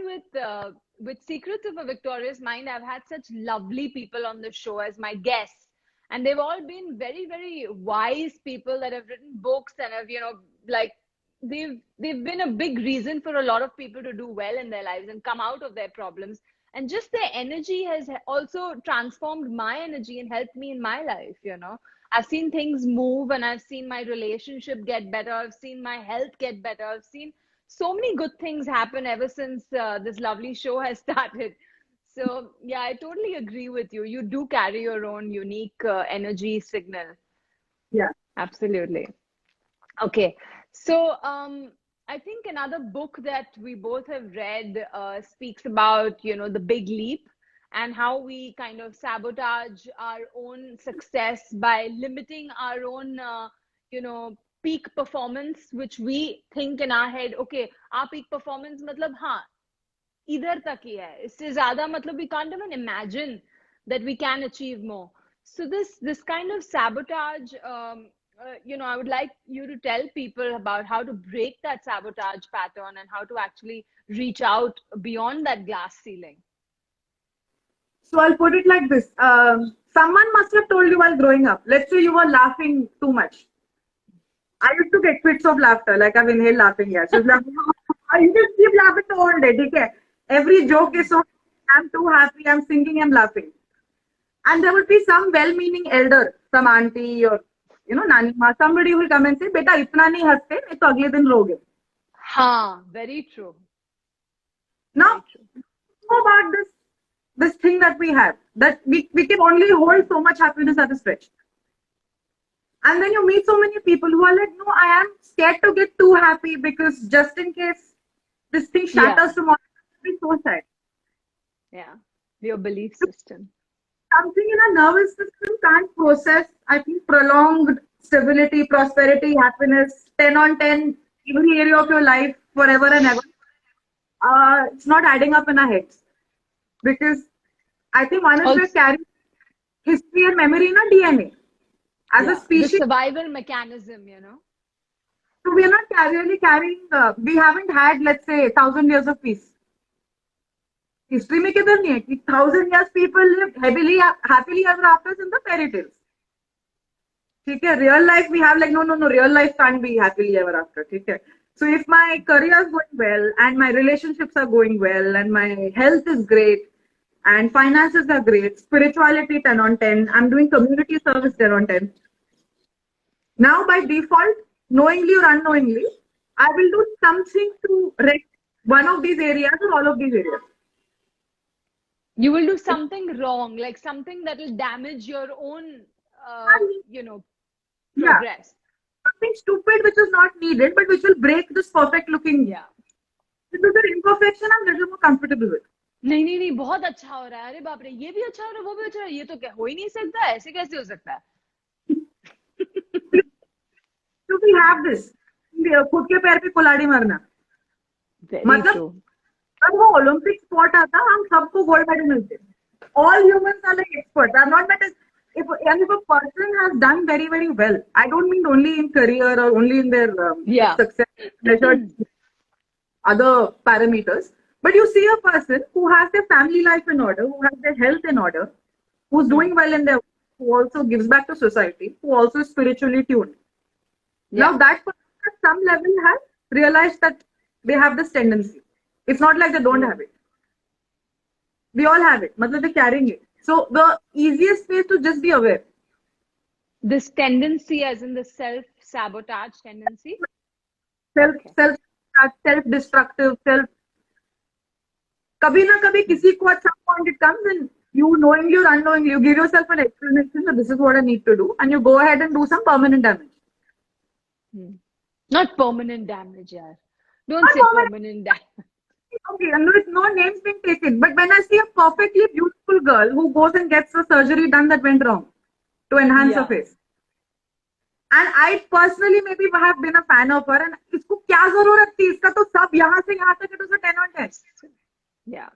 with Secrets of a Victorious Mind. I've had such lovely people on the show as my guests, and they've all been very, very wise people that have written books and have, like they've been a big reason for a lot of people to do well in their lives and come out of their problems. And just their energy has also transformed my energy and helped me in my life, I've seen things move and I've seen my relationship get better. I've seen my health get better. I've seen so many good things happen ever since this lovely show has started. So, yeah, I totally agree with you. You do carry your own unique energy signal. Yeah. Absolutely. Okay. So, I think another book that we both have read speaks about, the big leap and how we kind of sabotage our own success by limiting our own, you know, peak performance, which we think in our head, okay, our peak performance, matlab, हाँ, इधर तक ही है इससे ज्यादा मतलब we can't even imagine that we can achieve more. So this kind of sabotage, I would like you to tell people about how to break that sabotage pattern and how to actually reach out beyond that glass ceiling. So I'll put it like this. Someone must have told you while growing up. Let's say you were laughing too much. I used to get fits of laughter, like I've inhaled laughing. Yeah, so it's like, you just keep laughing the whole day. Okay? Every joke is so. I'm too happy. I'm singing. I'm laughing. And there would be some well-meaning elder, some auntie or nani ma, somebody will come and say, "Beta, itna nahi haste, nahi to agle din roge." हाँ, very true. Now, know about this thing that we have, that we can only hold so much happiness at a stretch. And then you meet so many people who are like, no, I am scared to get too happy because just in case this thing shatters tomorrow, it'll be so sad. Yeah, your belief system. Something in our nervous system can't process, I think, prolonged stability, prosperity, happiness, 10 on 10, every area of your life, forever and ever. It's not adding up in our heads. Because I think one is we're carrying history and memory in our DNA. As a species, the survival mechanism, so we are not really carrying, we haven't had, let's say, 1,000 years of peace. History में किधर नहीं है कि 1,000 years people lived happily ever after in the fairy tales. ठीक है, real life we have like no, real life can't be happily ever after. ठीक है. So if my career is going well and my relationships are going well and my health is great and finances are great, spirituality 10 on 10, I'm doing community service 10 on 10. Now by default, knowingly or unknowingly, I will do something to wreck one of these areas or all of these areas. You will do something wrong, like something that will damage your own, progress. Something stupid which is not needed, but which will break this perfect looking. Yeah. Because the imperfection I'm little more comfortable with. नहीं बहुत अच्छा हो रहा है, अरे बाप रे, ये भी अच्छा हो रहा है, वो भी अच्छा हो रहा है, ये तो क्या हो ही नहीं सकता, ऐसे कैसे हो सकता है? So we have this. खुद के पैर पे कुल्हाड़ी मारना. Very true. जब वो ओलंपिक स्पोर्ट आता हम सबको गोल्ड मेडल मिलते. All humans are like experts. I'm not that if a person has done very very well, I don't mean only in career or only in their Yeah. success measured other parameters. But you see a person who has their family life in order, who has their health in order, who's doing well in their work, who also gives back to society, who also is spiritually tuned. Now Yeah. that person at some level has realized that they have this tendency. It's not like they don't have it. We all have it. Matlab they're carrying it. So the easiest way is to just be aware. This tendency, as in the self-sabotage tendency. Self, Okay. self-destructive, self. कभी ना कभी किसी को at some point it comes and you knowingly or unknowingly you give yourself an explanation that this is what I need to do and you go ahead and do some permanent damage. Not permanent damage, yaar. Don't Not say permanent. permanent damage. Okay, and with no names being taken. But when I see a perfectly beautiful girl who goes and gets a surgery done that went wrong to enhance her Yeah. face, and I personally maybe have been a fan of her, and इसको क्या जरूरत थी? इसका तो सब यहाँ से यहाँ तक it was a 10 on 10. Yeah.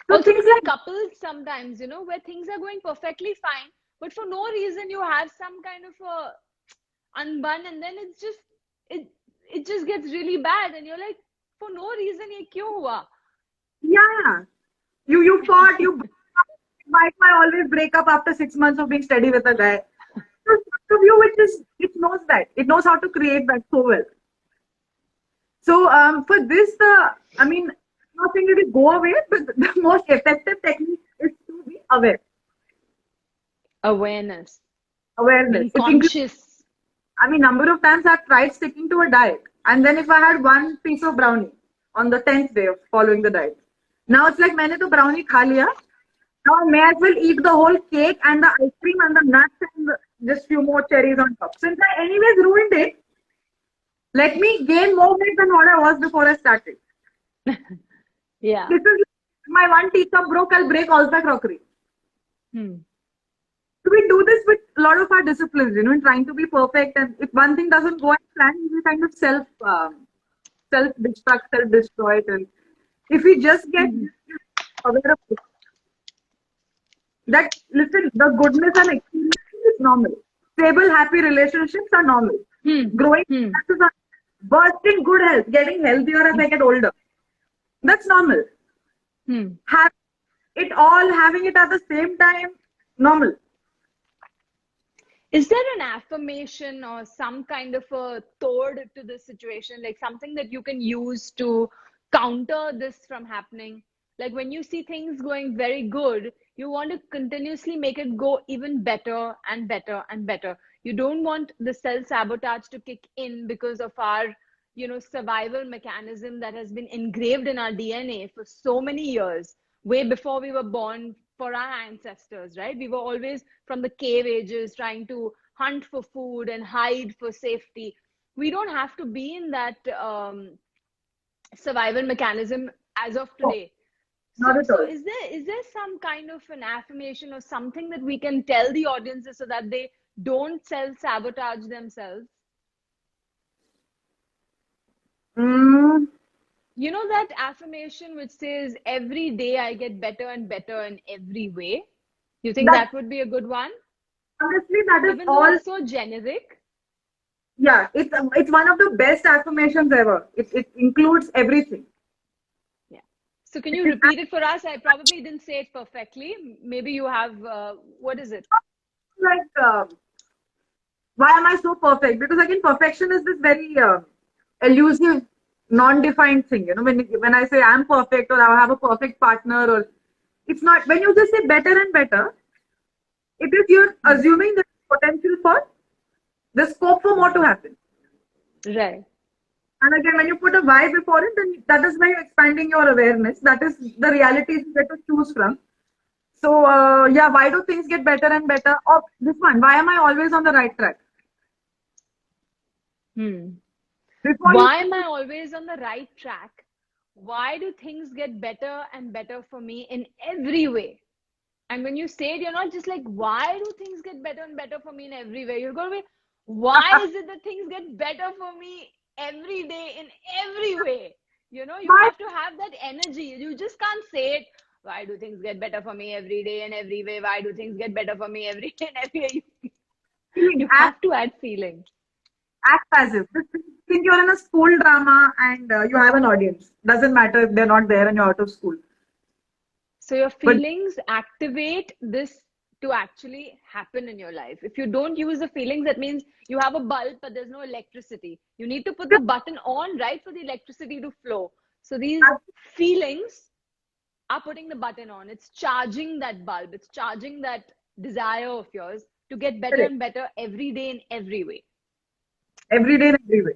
So Also, things we see like couples sometimes, where things are going perfectly fine, but for no reason you have some kind of a unbun, and then it just gets really bad, and you're like, for no reason, ye kyun hua? yeah, you fought, you might always break up after 6 months of being steady with a guy. So part of you which knows that it knows how to create that so well. So for this, I mean, I'm not saying it will go away, but the most effective technique is to be aware. Awareness, Awareness. being It includes, conscious. I mean, number of times I've tried sticking to a diet, and then if I had one piece of brownie on the 10th day of following the diet, now it's like मैंने तो brownie खा लिया. Now I may as well eat the whole cake and the ice cream and the nuts and just few more cherries on top. Since I anyways ruined it, let me gain more weight than what I was before I started. Yeah. This is my one teacup broke, I'll break all the crockery. Hmm. So we do this with a lot of our disciplines, in trying to be perfect. And if one thing doesn't go as planned, we kind of self-destruct, self-destroy it. And if we just get aware of it, that listen, the goodness and experience is normal. Stable, happy relationships are normal. Growing successes are bursting good health, getting healthier as I get older. That's normal. Have it all, having it at the same time, normal. Is there an affirmation or some kind of a toward to this situation, like something that you can use to counter this from happening? Like when you see things going very good, you want to continuously make it go even better and better and better. You don't want the self-sabotage to kick in because of our, survival mechanism that has been engraved in our DNA for so many years, way before we were born, for our ancestors, right? We were always from the cave ages trying to hunt for food and hide for safety. We don't have to be in that survival mechanism as of today. Not at So all. is there some kind of an affirmation or something that we can tell the audiences so that they don't self-sabotage themselves? You know that affirmation which says every day I get better and better in every way? You think that would be a good one? Honestly, that is Even though all. it's so generic. Yeah, it's one of the best affirmations ever. It includes everything. Yeah. So can you repeat it for us? I probably didn't say it perfectly. Maybe you have, what is it? Like, why am I so perfect? Because again, perfection is this very elusive, non-defined thing. When I say I'm perfect or I have a perfect partner, or it's not. When you just say better and better, it is you're assuming the potential for the scope for more to happen. Right. And again, when you put a why before it, then that is why you're expanding your awareness. That is the realities you get to choose from. So, why do things get better and better? Or this one, why am I always on the right track? Why am I always on the right track? Why do things get better and better for me in every way? And when you say it, you're not just like, why do things get better and better for me in every way? You're going to be, why is it that things get better for me every day in every way? You know, you But have to have that energy. You just can't say it. Why do things get better for me every day and every way? Why do things get better for me every day and every way? feeling, You have to add feelings. act passive. Just think you're in a school drama and you have an audience. Doesn't matter if they're not there and you're out of school. So your But feelings activate this to actually happen in your life. If you don't use the feelings, that means you have a bulb, but there's no electricity. You need to put the button on, right, for the electricity to flow. So these feelings are putting the button on. It's charging that bulb. It's charging that desire of yours to get better and better every day in every way. every day and every way.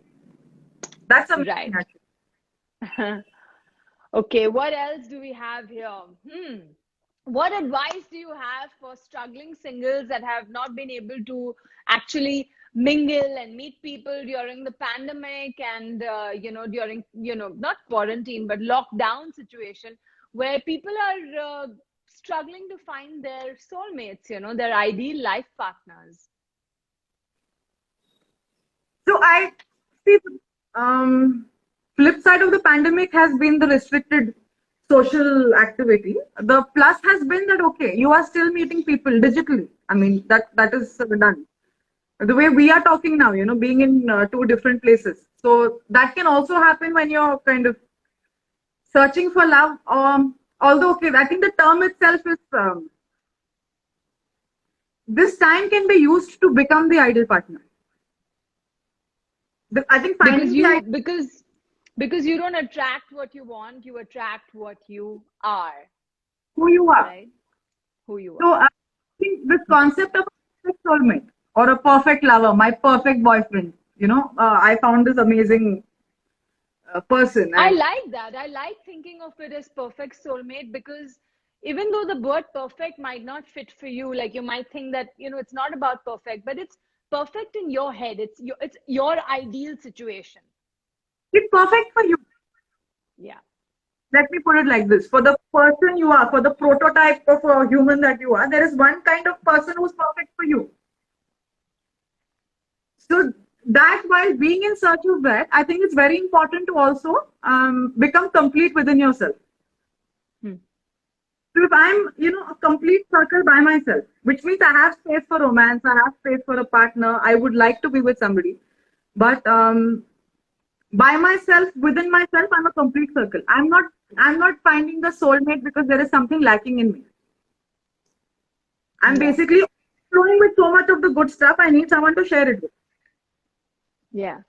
That's amazing, Right. actually. Okay, what else do we have here? What advice do you have for struggling singles that have not been able to actually mingle and meet people during the pandemic and during not quarantine but lockdown situation where people are struggling to find their soulmates, their ideal life partners? So I see flip side of the pandemic has been the restricted social activity. The plus has been that okay, you are still meeting people digitally. I mean that is done. The way we are talking now, being in two different places. So that can also happen when you're kind of searching for love. Although okay, I think the term itself is this time can be used to become the ideal partner. I think because finding the you because because you don't attract what you want, you attract what you are, who you are. right? Who you So are. I think this concept of a perfect soulmate or a perfect lover, my perfect boyfriend, I found this amazing person. I And like that. I like thinking of it as perfect soulmate because even though the word perfect might not fit for you, like you might think that, it's not about perfect, but it's perfect in your head. It's your ideal situation. it's perfect for you. Yeah. Let me put it like this. For the person you are, for the prototype of a human that you are, there is one kind of person who's perfect for you. So that while being in search of that, I think it's very important to also become complete within yourself. Hmm. So if I'm, a complete circle by myself, which means I have space for romance, I have space for a partner, I would like to be with somebody. But by myself, within myself, I'm a complete circle. I'm not finding the soulmate because there is something lacking in me. I'm Yeah. basically flowing with so much of the good stuff. I need someone to share it with. Yeah.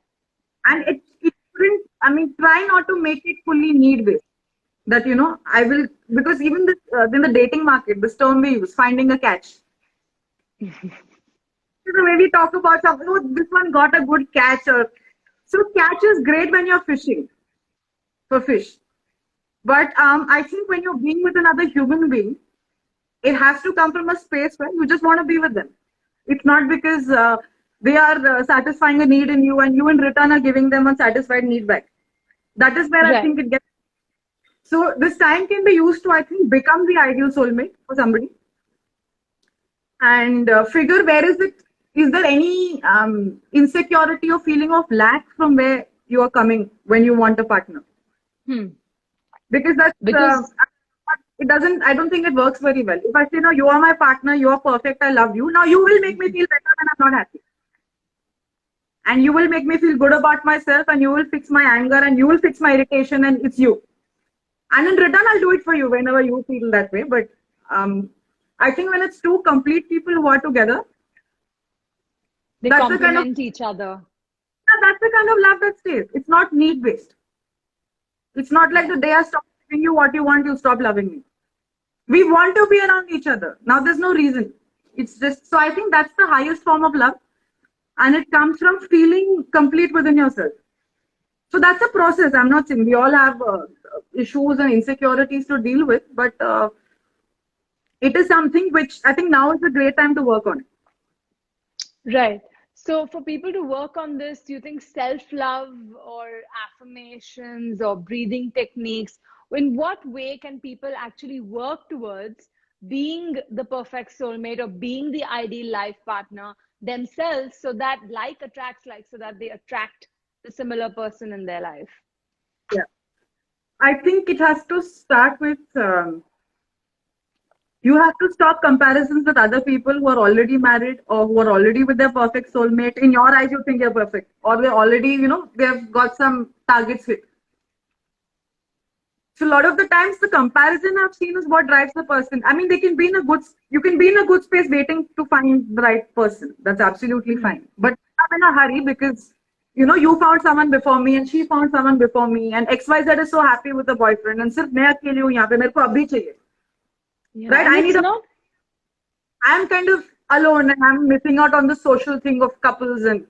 And it shouldn't, I mean, try not to make it fully need based. That, I will, because even this, in the dating market, this term we use, finding a catch. The way we talk about something, oh, this one got a good catch. So catch is great when you're fishing for fish. But I think when you're being with another human being, it has to come from a space where you just want to be with them. It's not because they are satisfying a need in you and you in return are giving them a satisfied need back. That is where I Right. think it gets. So this time can be used to, I think, become the ideal soulmate for somebody and figure where is it. Is there any insecurity or feeling of lack from where you are coming when you want a partner? Hmm. Because that's Because it doesn't. I don't think it works very well. If I say no, you are my partner, you are perfect, I love you. Now you will make me feel better when I'm not happy, and you will make me feel good about myself, and you will fix my anger, and you will fix my irritation, and it's you. And in return, I'll do it for you whenever you feel that way. But I think when it's two complete people who are together, they that's the kind of complement each other. that's the kind of love that stays. It's not need based. It's not like Yeah. the day I stop giving you what you want, you stop loving me. We want to be around each other. Now there's no reason. It's just so I think that's the highest form of love, and it comes from feeling complete within yourself. So that's a process. I'm not saying we all have issues and insecurities to deal with, but it is something which I think now is a great time to work on. Right. So for people to work on this, do you think self-love or affirmations or breathing techniques, in what way can people actually work towards being the perfect soulmate or being the ideal life partner themselves so that like attracts like, so that they attract the similar person in their life? Yeah. I think it has to start with you have to stop comparisons with other people who are already married or who are already with their perfect soulmate. In your eyes, you think you're perfect, or they're already, they've got some targets hit. So a lot of the times, the comparison I've seen is what drives the person. I mean, they can be in a good, you can be in a good space waiting to find the right person. That's absolutely fine. But I'm in a hurry because you found someone before me and she found someone before me, and XYZ is so happy with the boyfriend, and सिर्फ मैं अकेली हूँ यहाँ पे मेरे को अभी चाहिए. Yeah, Right? and it's not. I'm kind of alone and I'm missing out on the social thing of couples and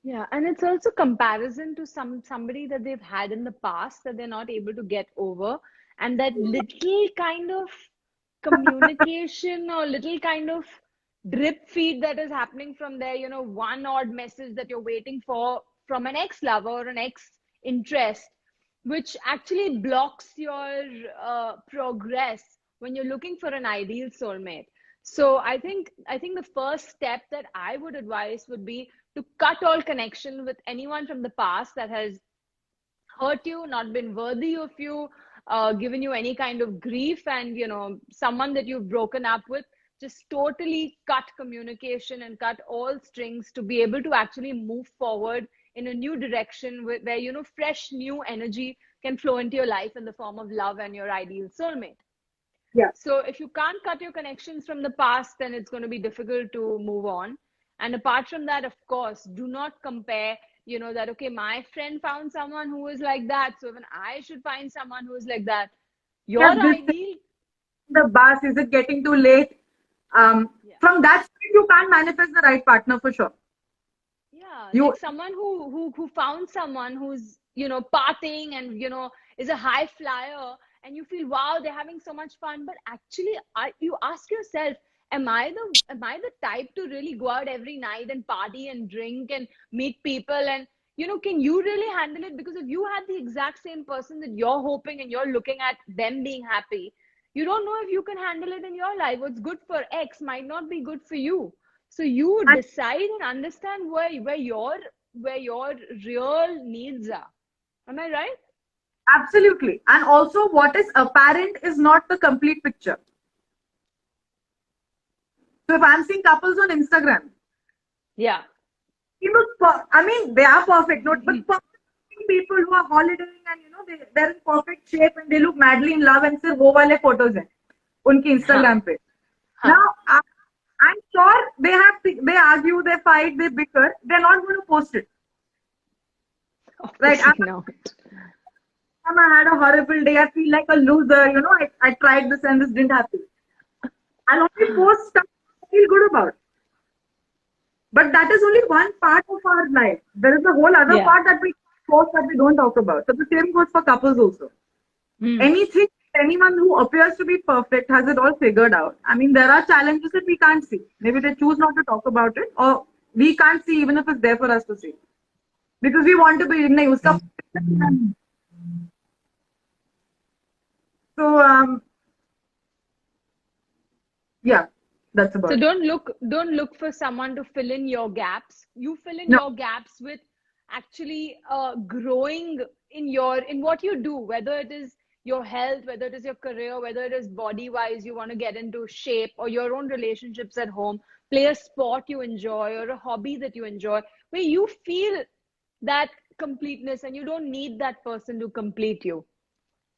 Yeah, and it's also comparison to somebody that they've had in the past that they're not able to get over, and that little kind of communication or little kind of drip feed that is happening from there, one odd message that you're waiting for from an ex-lover or an ex-interest, which actually blocks your progress when you're looking for an ideal soulmate. So I think the first step that I would advise would be to cut all connection with anyone from the past that has hurt you, not been worthy of you, given you any kind of grief, and someone that you've broken up with. Just totally cut communication and cut all strings to be able to actually move forward in a new direction where fresh new energy can flow into your life in the form of love and your ideal soulmate. yeah. So if you can't cut your connections from the past, then it's going to be difficult to move on. And apart from that, of course, do not compare, that, okay, my friend found someone who is like that. So even I should find someone who is like that. Your Just this thing, ideal, the bus, is it getting too late? yeah. From that side, you can't manifest the right partner for sure. Yeah, You like someone who found someone who's partying and is a high flyer, and you feel wow, they're having so much fun, but actually you ask yourself, am I the type to really go out every night and party and drink and meet people, and can you really handle it? Because if you had the exact same person that you're hoping and you're looking at them being happy, you don't know if you can handle it in your life. What's good for X might not be good for you. So you and decide and understand where your real needs are. Am I right? absolutely. And also, what is apparent is not the complete picture. So if I'm seeing couples on Instagram, Yeah. I mean, they are perfect, not but perfect people who are holidaying and they're in perfect shape and they look madly in love and सिर्फ वो वाले photos हैं उनकी Huh. Instagram पे. Huh. Now, I'm sure they argue, they fight, they bicker. They're not going to post it, right? Obviously not. I had a horrible day. I feel like a loser. I tried this and this didn't happen. I'll only post stuff I feel good about. But that is only one part of our life. There is a whole other Yeah. part that we post that we don't talk about. So the same goes for couples also. Anything, anyone who appears to be perfect has it all figured out. I mean, there are challenges that we can't see. Maybe they choose not to talk about it, or we can't see even if it's there for us to see. Because we want to be in uska. So yeah, that's about So it. don't look for someone to fill in your gaps. You fill in No, your gaps with actually growing in what you do, whether it is your health, whether it is your career, whether it is body wise, you want to get into shape, or your own relationships at home, play a sport you enjoy or a hobby that you enjoy, where you feel that completeness and you don't need that person to complete you.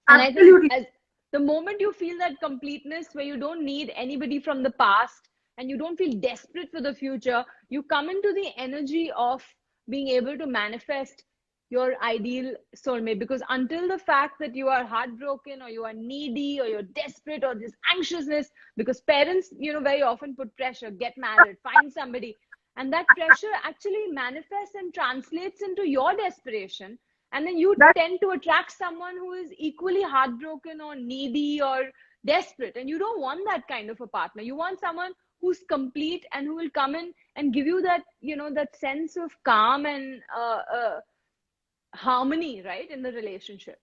And I think absolutely. as the moment you feel that completeness where you don't need anybody from the past and you don't feel desperate for the future, you come into the energy of being able to manifest your ideal soulmate. Because until the fact that you are heartbroken or you are needy or you're desperate or this anxiousness, because parents, very often put pressure, get married, find somebody, and that pressure actually manifests and translates into your desperation, and then you That tend to attract someone who is equally heartbroken or needy or desperate, and you don't want that kind of a partner. You want someone who's complete and who will come in and give you that sense of calm and harmony, right, in the relationship.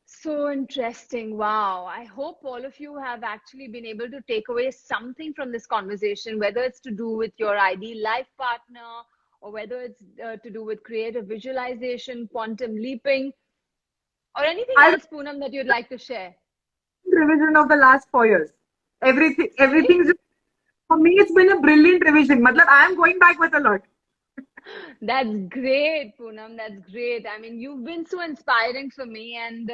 So interesting. Wow. I hope all of you have actually been able to take away something from this conversation, whether it's to do with your ideal life partner or whether it's to do with creative visualization, quantum leaping, or anything I else, Poonam, that you'd like to share. revision of the last 4 years. Everything's just, for me, it's been a brilliant revision. Matlab, I am going back with a lot. That's great, Poonam. That's great. I mean, you've been so inspiring for me, and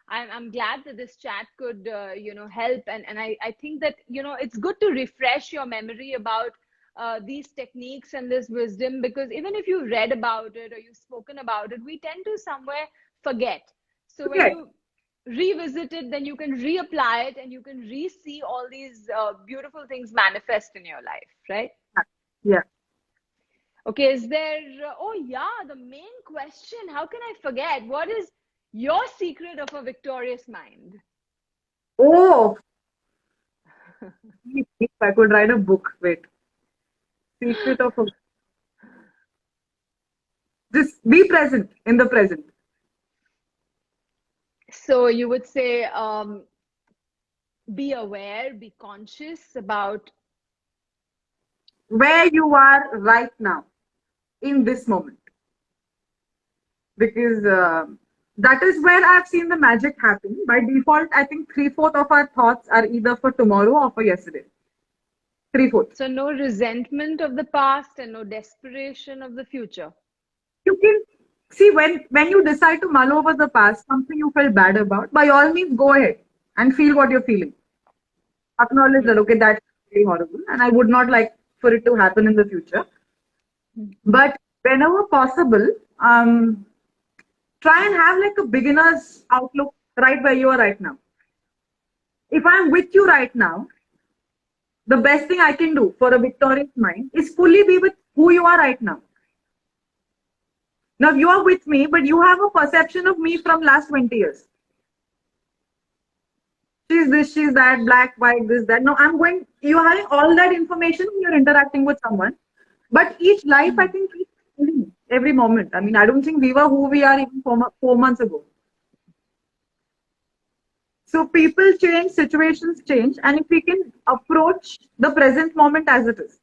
I'm glad that this chat could, help. And I think that, it's good to refresh your memory about these techniques and this wisdom, because even if you read about it or you've spoken about it, we tend to somewhere forget. So when Okay. you revisit it, then you can reapply it and you can re-see all these beautiful things manifest in your life, right? Yeah. Okay, is there, oh yeah, the main question, how can I forget? What is your secret of a victorious mind? Oh, if I could write a book. Wait. Secret of a... Just be present in the present. So you would say, be aware, be conscious about, Where you are right now, in this moment. Because that is where I've seen the magic happen. By default, I think 3/4 of our thoughts are either for tomorrow or for yesterday. 3/4. so no resentment of the past and no desperation of the future. You can see when you decide to mull over the past, something you felt bad about, by all means go ahead and feel what you're feeling. Acknowledge that, okay, that's really horrible and I would not like for it to happen in the future. But whenever possible, try and have like a beginner's outlook right where you are right now. If I'm with you right now, the best thing I can do for a victorious mind is fully be with who you are right now. Now you are with me, but you have a perception of me from last 20 years. She's this, she's that, black, white, this, that. No, you're having all that information when you're interacting with someone. But each life, I think, keeps changing every moment. I mean, I don't think we were who we are even 4 months ago. So people change, situations change, and if we can approach the present moment as it is,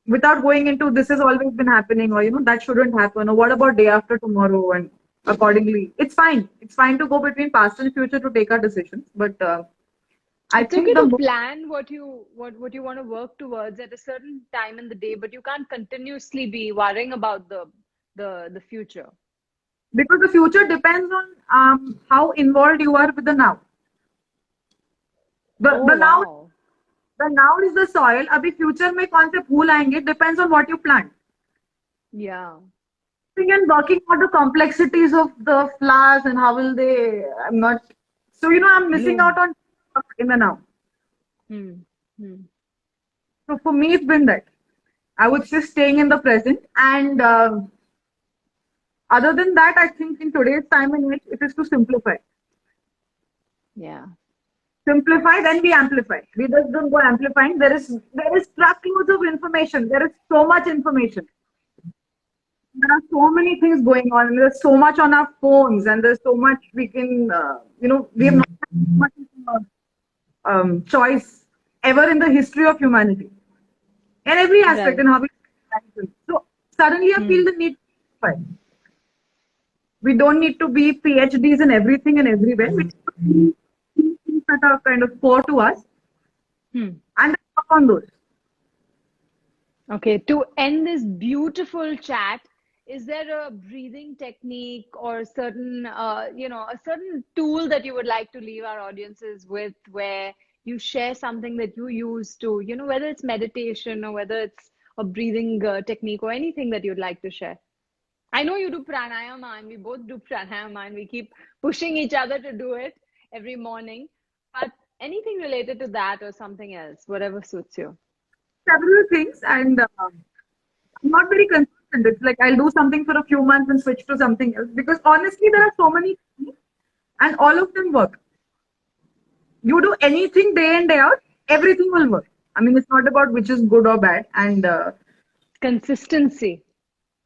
without going into this has always been happening, or that shouldn't happen, or what about day after tomorrow, and accordingly, it's fine. It's fine to go between past and future to take our decisions, but I It's think okay the to plan what you want to work towards at a certain time in the day, but you can't continuously be worrying about the future. because the future depends on how involved you are with the now. The Oh, now wow. the now is the soil. Abhi future mein kaun se phool aayenge depends on what you plant. Yeah. And working out the complexities of the flowers and how will they. I'm not. So I'm missing Bloom. out on in the now. Hmm. Hmm. So for me, it's been that. I would say staying in the present, and other than that, I think in today's time and age, it is to simplify. Yeah. Simplify, then we amplify. We just don't go amplifying. There is truckloads of information. There is so much information. There are so many things going on, and there's so much on our phones, and there's so much we can, we have not had much choice ever in the history of humanity, in every aspect, Right. in how we. So suddenly, I feel the need to simplify. We don't need to be PhDs in everything and everywhere. We need things that are kind of core to us, Hmm. and work on those. Okay, to end this beautiful chat, is there a breathing technique or certain, a certain tool that you would like to leave our audiences with, where you share something that you use to, whether it's meditation or whether it's a breathing technique or anything that you'd like to share? I know you do pranayama, and we both do pranayama, and we keep pushing each other to do it every morning. But anything related to that or something else, whatever suits you. Several things, and I'm not very consistent. It's like I'll do something for a few months and switch to something else, because honestly, there are so many things, and all of them work. You do anything day in, day out, everything will work. I mean, it's not about which is good or bad. And Consistency.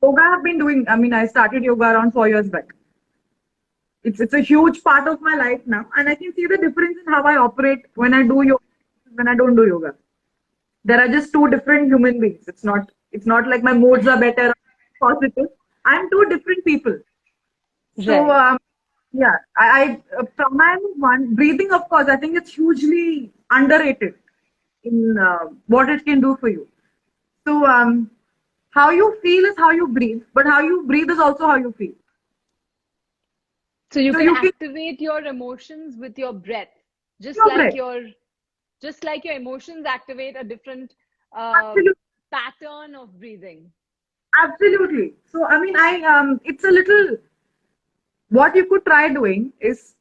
yoga I've been doing. I mean, I started yoga around 4 years back. It's a huge part of my life now, and I can see the difference in how I operate when I do yoga, when I don't do yoga. There are just two different human beings. It's not like my moods are better, positive. I'm two different people. So, Right. yeah, pranayama is one. Breathing, of course, I think it's hugely underrated in what it can do for you. So, how you feel is how you breathe, but how you breathe is also how you feel. So you So can you can activate your emotions with your breath, just your like breath. your just like your emotions activate a different Absolutely, pattern of breathing. absolutely. So, I mean, it's a little. What you could try doing is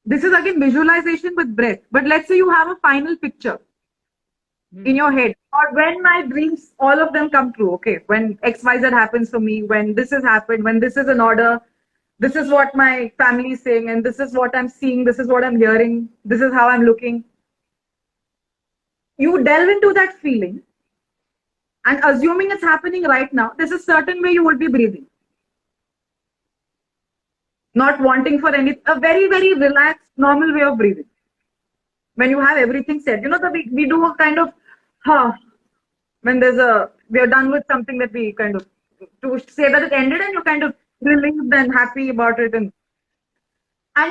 this is again visualization with breath. But let's say you have a final picture in Hmm. your head, or when my dreams, all of them come true. Okay, when XYZ happens for me, when this has happened, when this is an order, this is what my family is saying, and this is what I'm seeing, this is what I'm hearing, this is how I'm looking. You delve into that feeling, and assuming it's happening right now, there's a certain way you would be breathing, not wanting for any, a very, very relaxed, normal way of breathing. When you have everything said, we do a kind of, huh, when we are done with something that we kind of, to say that it ended and you're kind of relieved and happy about it. And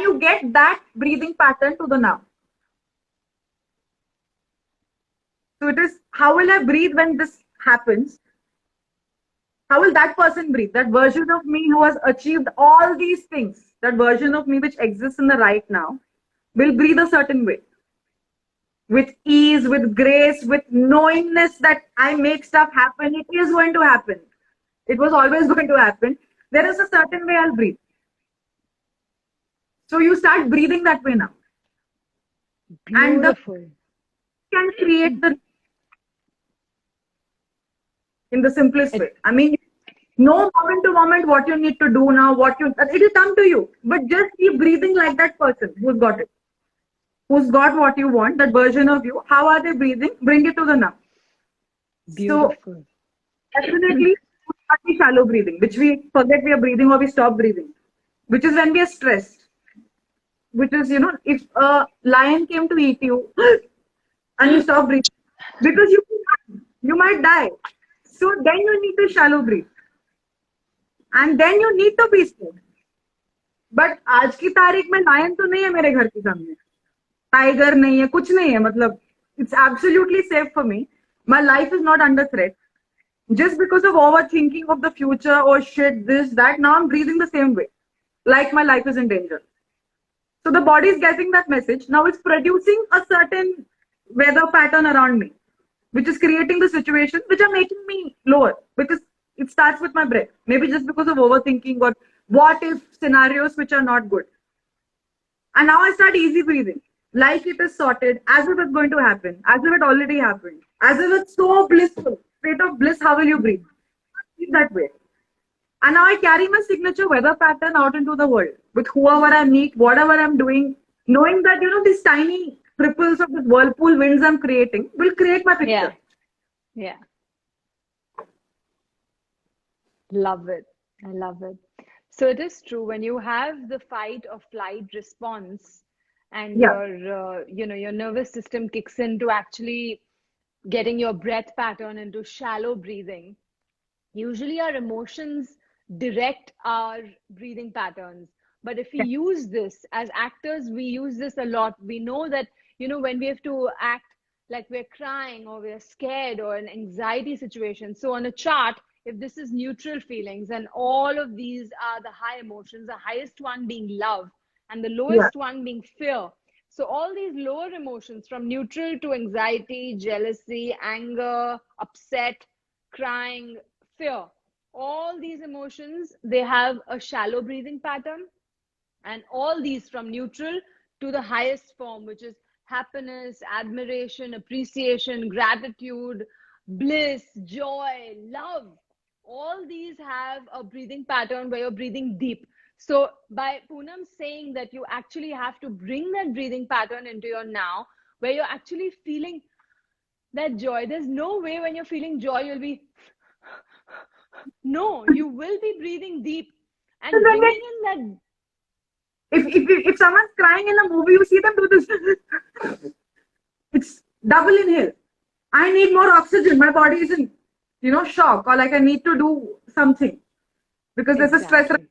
you get that breathing pattern to the now. So it is, how will I breathe when this happens? How will that person breathe? That version of me who has achieved all these things, that version of me which exists in the right now, will breathe a certain way. With ease, with grace, with knowingness that I make stuff happen. It is going to happen. It was always going to happen. There is a certain way I'll breathe. So you start breathing that way now. And the Beautiful. can create the in the simplest way. It, I mean, know moment to moment what you need to do now, it will come to you. But just keep breathing like that person who's got it, who's got what you want, that version of you. How are they breathing? Bring it to the now. So beautiful. definitely not be shallow breathing, which we forget we are breathing or we stop breathing, which is when we are stressed. Which is, if a lion came to eat you and you stop breathing, because you might die. So then you need to shallow breathe. And then you need to be still. But आज की तारीख में lion तो नहीं है मेरे घर के सामने, टाइगर नहीं है, कुछ नहीं है, मतलब it's absolutely safe for me. My life is not under threat. Just because of overthinking of the future or shit, this, that, now I'm breathing the same way. Like my life is in danger. So the body is getting that message. Now it's producing a certain weather pattern around me, which is creating the situations which are making me lower. Because it starts with my breath. Maybe just because of overthinking or what if scenarios which are not good. And now I start easy breathing. Like it is sorted, as if it's going to happen, as if it already happened, as if it's so blissful. State of bliss, how will you breathe? Breathe that way. And now I carry my signature weather pattern out into the world with whoever I meet, whatever I'm doing, knowing that, these tiny ripples of this whirlpool winds I'm creating will create my picture. Yeah. Yeah. Love it. I love it. So it is true when you have the fight or flight response and Yeah. your nervous system kicks in to actually getting your breath pattern into shallow breathing. Usually our emotions direct our breathing patterns. But if we Yeah. use this as actors, we use this a lot. We know that, when we have to act like we're crying or we're scared or an anxiety situation. So on a chart, if this is neutral feelings and all of these are the high emotions, the highest one being love and the Yeah. lowest one being fear. So all these lower emotions from neutral to anxiety, jealousy, anger, upset, crying, fear, all these emotions, they have a shallow breathing pattern. And all these from neutral to the highest form, which is happiness, admiration, appreciation, gratitude, bliss, joy, love, all these have a breathing pattern where you're breathing deep. So by Poonam saying that you actually have to bring that breathing pattern into your now, where you're actually feeling that joy. There's no way when you're feeling joy, you'll be, no, you will be breathing deep And and then bringing in that. if someone's crying in a movie, you see them do this. It's double inhale. I need more oxygen. My body isn't. shock, or like I need to do something because there's a stress. Exactly.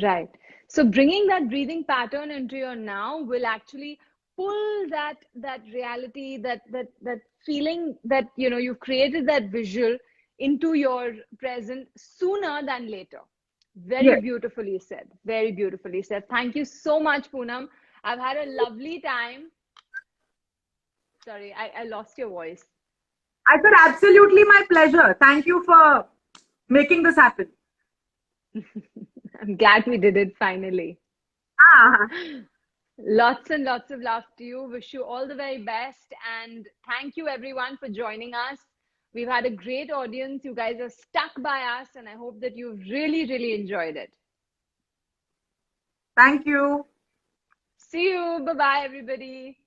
Right. So bringing that breathing pattern into your now will actually pull that reality, that feeling that you've created that visual into your present sooner than later. Very Yes. beautifully said. Very beautifully said. Thank you so much, Poonam. I've had a lovely time. Sorry, I lost your voice. I said absolutely my pleasure. Thank you for making this happen. I'm glad we did it finally. Ah, Lots and lots of love to you. Wish you all the very best. And thank you, everyone, for joining us. We've had a great audience. You guys are stuck by us, and I hope that you've really, really enjoyed it. thank you. See you. Bye bye, everybody.